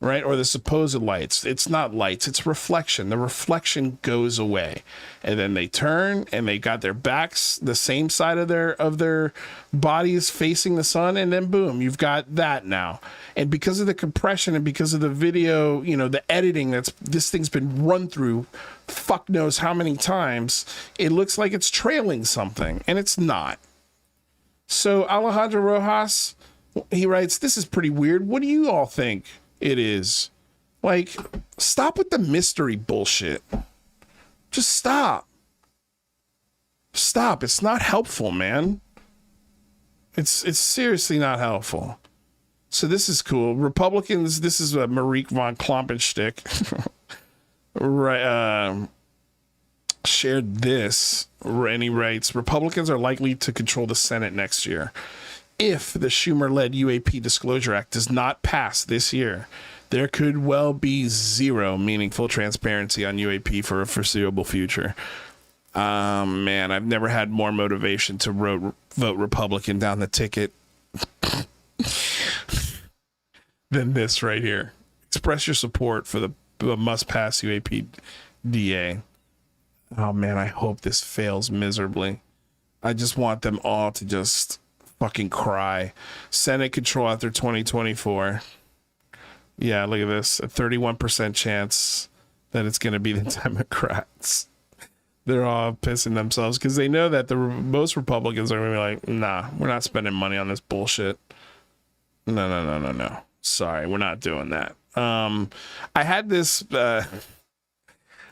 right? Or the supposed lights. It's not lights, it's reflection. The reflection goes away. And then they turn and they got their backs the same side of their bodies facing the sun, and then boom, you've got that now. And because of the compression and because of the video, you know, the editing this thing's been run through fuck knows how many times, it looks like it's trailing something, and it's not. So Alejandro Rojas, he writes, "This is pretty weird. What do you all think it is?" Like, stop with the mystery bullshit. Just stop. Stop. It's not helpful, man. It's seriously not helpful. So this is cool. Republicans, this is Marieke von Klompenstick. Right, shared this, and he writes, "Republicans are likely to control the Senate next year. If the Schumer-led UAP Disclosure Act does not pass this year, there could well be zero meaningful transparency on UAP for a foreseeable future." Man, I've never had more motivation to vote Republican down the ticket than this right here. Express your support for the must-pass UAP DA. Oh man, I hope this fails miserably. I just want them all to just fucking cry. Senate control after 2024. Yeah, look at this. A 31% chance that it's going to be the Democrats. They're all pissing themselves because they know that most Republicans are going to be like, nah, we're not spending money on this bullshit. No. Sorry, we're not doing that. I had this, I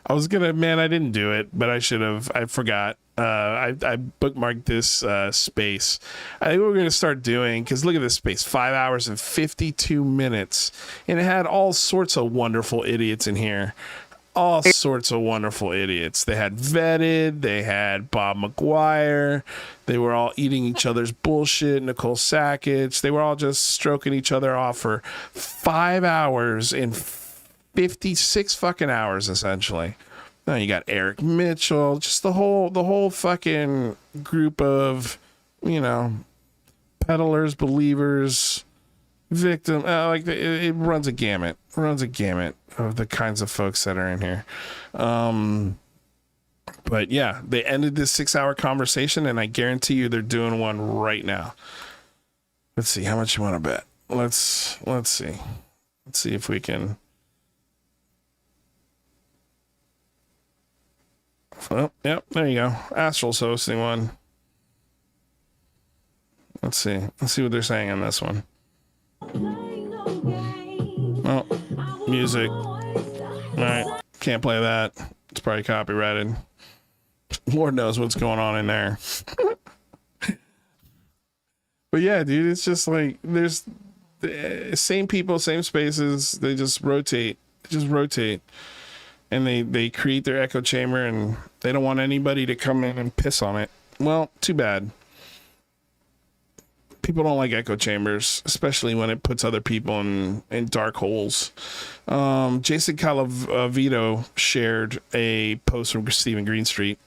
was gonna, man, I didn't do it, but I should have. I forgot. I bookmarked this space. I think what we're gonna start doing, because look at this space, 5 hours and 52 minutes, and it had all sorts of wonderful idiots in here. All sorts of wonderful idiots. They had Vetted, they had Bob McGuire, they were all eating each other's bullshit, Nicole Sackich, they were all just stroking each other off for 5 hours and 56 fucking hours, essentially. Now you got Eric Mitchell, just the whole fucking group of, you know, peddlers, believers, victim, like it runs a gamut of the kinds of folks that are in here. But yeah, they ended this 6-hour conversation, and I guarantee you they're doing one right now. Let's see how much you want to bet. Let's see if we can. Oh, yep, there you go. Astral's hosting one. Let's see what they're saying on this one. Oh, music. All right, can't play that. It's probably copyrighted. Lord knows what's going on in there. But yeah, dude, it's just like there's the same people, same spaces. They just rotate. And they create their echo chamber, and they don't want anybody to come in and piss on it. Well, too bad. People don't like echo chambers, especially when it puts other people in dark holes. Jason Calavito shared a post from Stephen Greenstreet.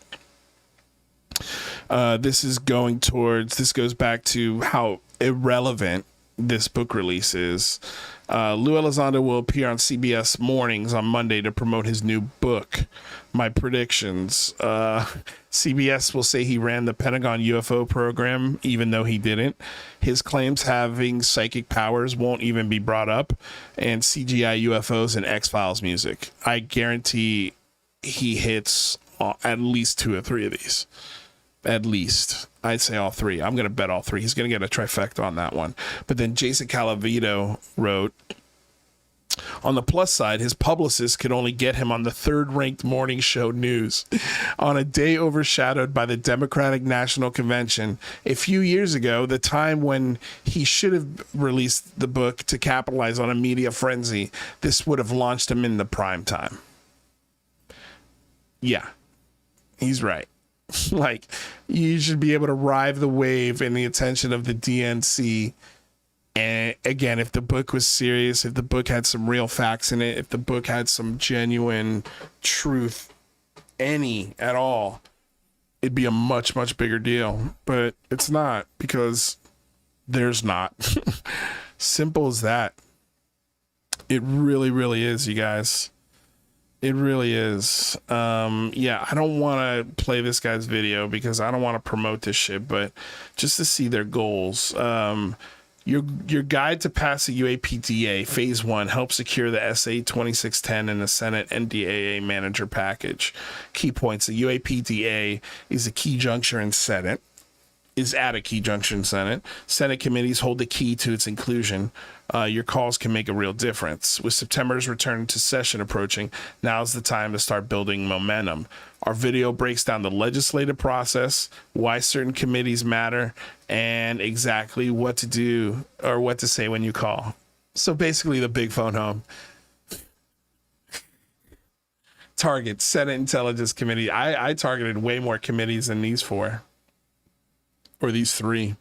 This goes back to how irrelevant this book release is. Lue Elizondo will appear on CBS Mornings on Monday to promote his new book. My predictions. CBS will say he ran the Pentagon UFO program, even though he didn't. His claims having psychic powers won't even be brought up. And CGI UFOs and X-Files music. I guarantee he hits at least 2 or 3 of these. At least. I'd say all 3. I'm going to bet all 3. He's going to get a trifecta on that one. But then Jason Calavito wrote, on the plus side, his publicist could only get him on the 3rd-ranked morning show news on a day overshadowed by the Democratic National Convention a few years ago, the time when he should have released the book to capitalize on a media frenzy. This would have launched him in the prime time. Yeah, he's right. Like, you should be able to ride the wave in the attention of the DNC. And again, if the book was serious, if the book had some real facts in it, if the book had some genuine truth, any at all, it'd be a much, much bigger deal. But it's not, because there's not. Simple as that. It really, really is, you guys. It really is. Yeah, I don't want to play this guy's video because I don't want to promote this shit, but just to see their goals. Your guide to pass the UAPDA Phase 1 helps secure the SA 2610 and the Senate NDAA manager package. Key points: the UAPDA is a key juncture in Senate. Senate committees hold the key to its inclusion. Your calls can make a real difference. With September's return to session approaching, now's the time to start building momentum. Our video breaks down the legislative process, why certain committees matter, and exactly what to do or what to say when you call. So basically the big phone home. Target, Senate Intelligence Committee. I targeted way more committees than these 4. Or these 3.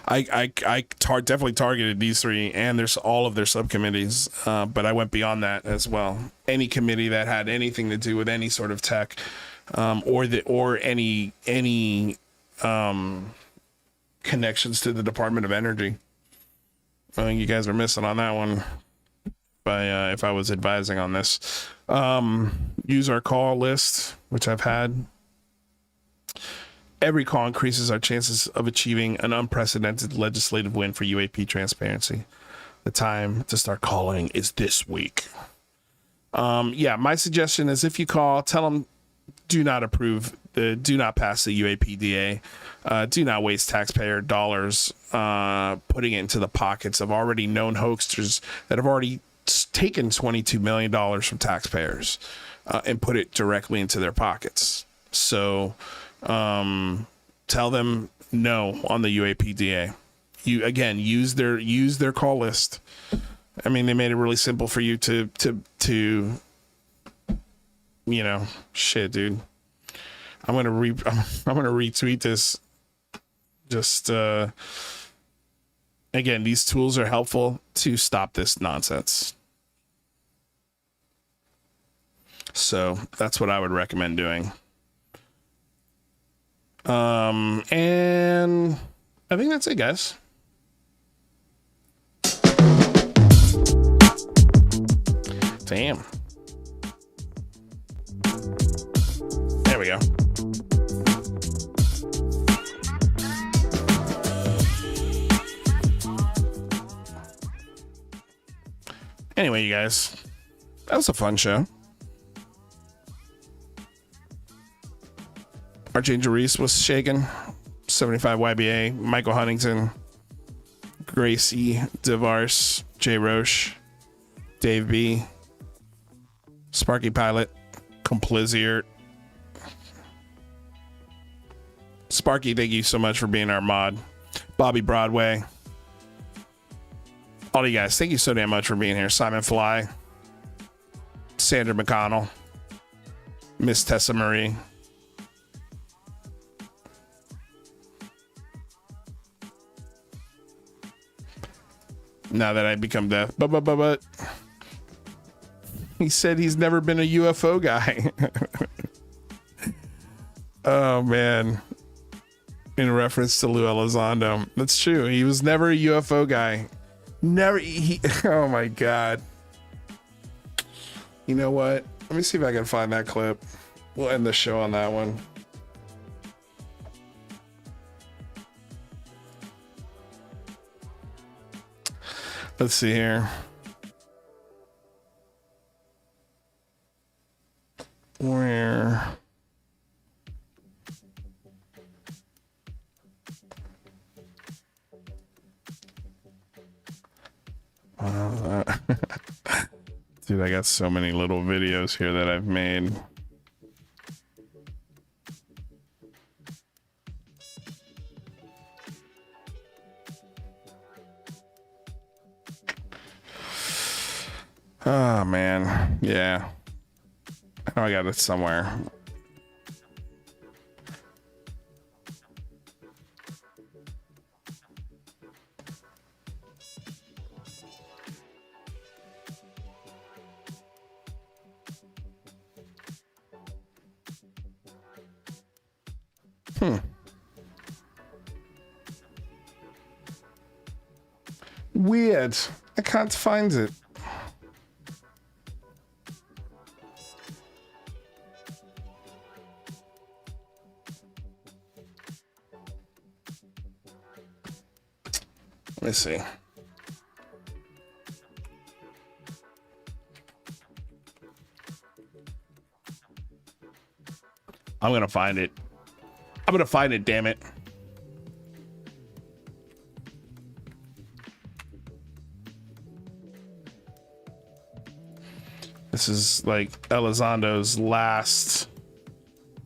I definitely targeted these 3, and there's all of their subcommittees, but I went beyond that as well. Any committee that had anything to do with any sort of tech, or any connections to the Department of Energy. I think you guys are missing on that one. If I was advising on this, use our call list, which I've had. Every call increases our chances of achieving an unprecedented legislative win for UAP transparency. The time to start calling is this week. Yeah, my suggestion is if you call, tell them do not pass the UAPDA. Do not waste taxpayer dollars putting it into the pockets of already known hoaxers that have already taken $22 million from taxpayers and put it directly into their pockets. So tell them no on the UAPDA. You again use their call list. I mean, they made it really simple for you to shit, dude. I'm gonna retweet this. Just again, these tools are helpful to stop this nonsense. So that's what I would recommend doing. And I think that's it, guys. Damn. There we go. Anyway, you guys, that was a fun show. Archangel Reese was shaken. 75 YBA. Michael Huntington. Gracie DeVars. Jay Roche. Dave B. Sparky Pilot. Complizier. Sparky, thank you so much for being our mod. Bobby Broadway. All you guys, thank you so damn much for being here. Simon Fly. Sandra McConnell. Miss Tessa Marie. now that I become deaf. But he said he's never been a UFO guy. Oh man. In reference to Lue Elizondo. That's true. He was never a UFO guy. Never. Oh my God. You know what? Let me see if I can find that clip. We'll end the show on that one. Let's see here. Where? Dude, I got so many little videos here that I've made. Oh man, yeah. I know I got it somewhere. Weird. I can't find it. Let me see. I'm gonna find it. I'm gonna find it, damn it. This is like Elizondo's last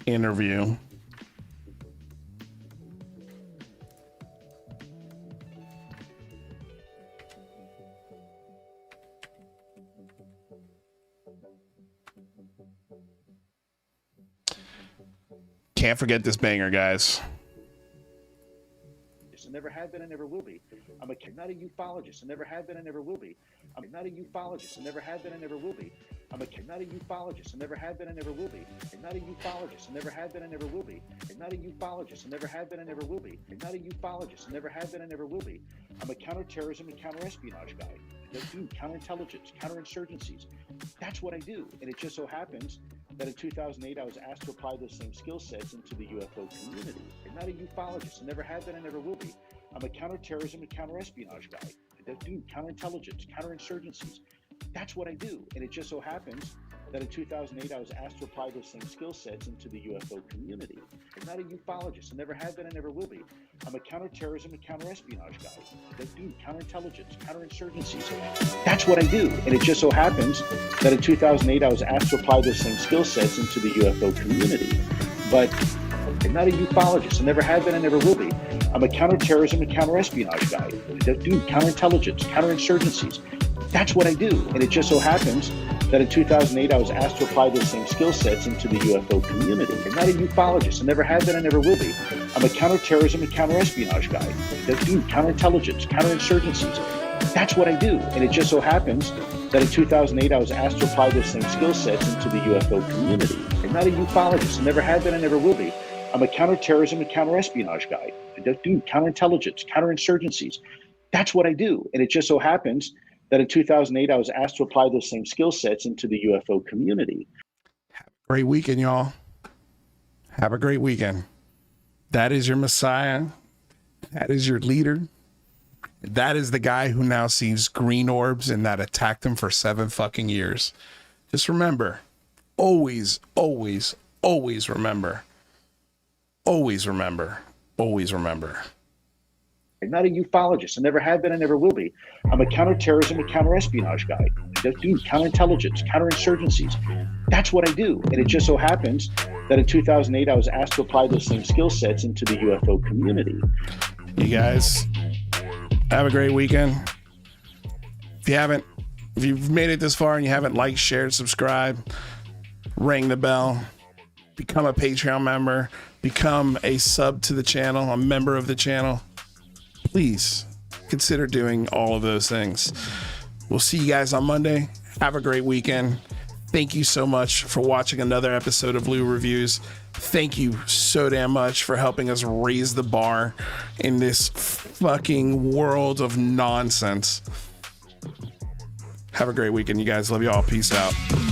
interview. Can't forget this banger, guys. I never have been and never will be. I'm not a ufologist. I never have been and never will be. I'm not a ufologist. I never have been and never will be. I'm not a ufologist. I never have been and never will be. I'm not a ufologist. I never have been and never will be. I'm not a ufologist. I never have been and never will be. I'm not a ufologist. I never have been and never will be. I'm a counterterrorism and counterespionage guy. I do counterintelligence, counterinsurgencies. That's what I do. And it just so happens that in 2008, I was asked to apply those same skill sets into the UFO community. I'm not a ufologist. I never have been and never will be. I'm a counterterrorism and counterespionage guy. I do counterintelligence, counterinsurgencies. That's what I do. And it just so happens that in 2008, I was asked to apply those same skill sets into the UFO community. I'm not a ufologist. I never have been and never will be. I'm a counterterrorism and counterespionage guy. I do counterintelligence, counterinsurgencies. That's what I do. And it just so happens that in 2008, I was asked to apply those same skill sets into the UFO community. But I'm not a ufologist. I never have been and never will be. I'm a counterterrorism and counterespionage guy. I do counterintelligence, counterinsurgencies. That's what I do. And it just so happens that in 2008, I was asked to apply those same skill sets into the UFO community. I'm not a ufologist. I never have been and never will be. I'm a counterterrorism and counterespionage guy. I do counterintelligence, counterinsurgencies. That's what I do. And it just so happens that in 2008, I was asked to apply those same skill sets into the UFO community. I'm not a ufologist. I never have been and never will be. I'm a counterterrorism and counterespionage guy. I do counterintelligence, counterinsurgencies. That's what I do. And it just so happens that in 2008, I was asked to apply those same skill sets into the UFO community. Great weekend, y'all. Have a great weekend. That is your Messiah. That is your leader. That is the guy who now sees green orbs and that attacked him for 7 fucking years. Just remember, always, always, always remember. Always remember. Always remember. I'm not a ufologist. I never have been and never will be. I'm a counterterrorism and counterespionage guy. I do counterintelligence, counterinsurgencies. That's what I do. And it just so happens that in 2008, I was asked to apply those same skill sets into the UFO community. You guys have a great weekend. If you've made it this far and you haven't liked, shared, subscribed, ring the bell, become a Patreon member, become a sub to the channel, a member of the channel. Please consider doing all of those things. We'll see you guys on Monday. Have a great weekend. Thank you so much for watching another episode of Lue Reviews. Thank you so damn much for helping us raise the bar in this fucking world of nonsense. Have a great weekend, you guys. Love you all. Peace out.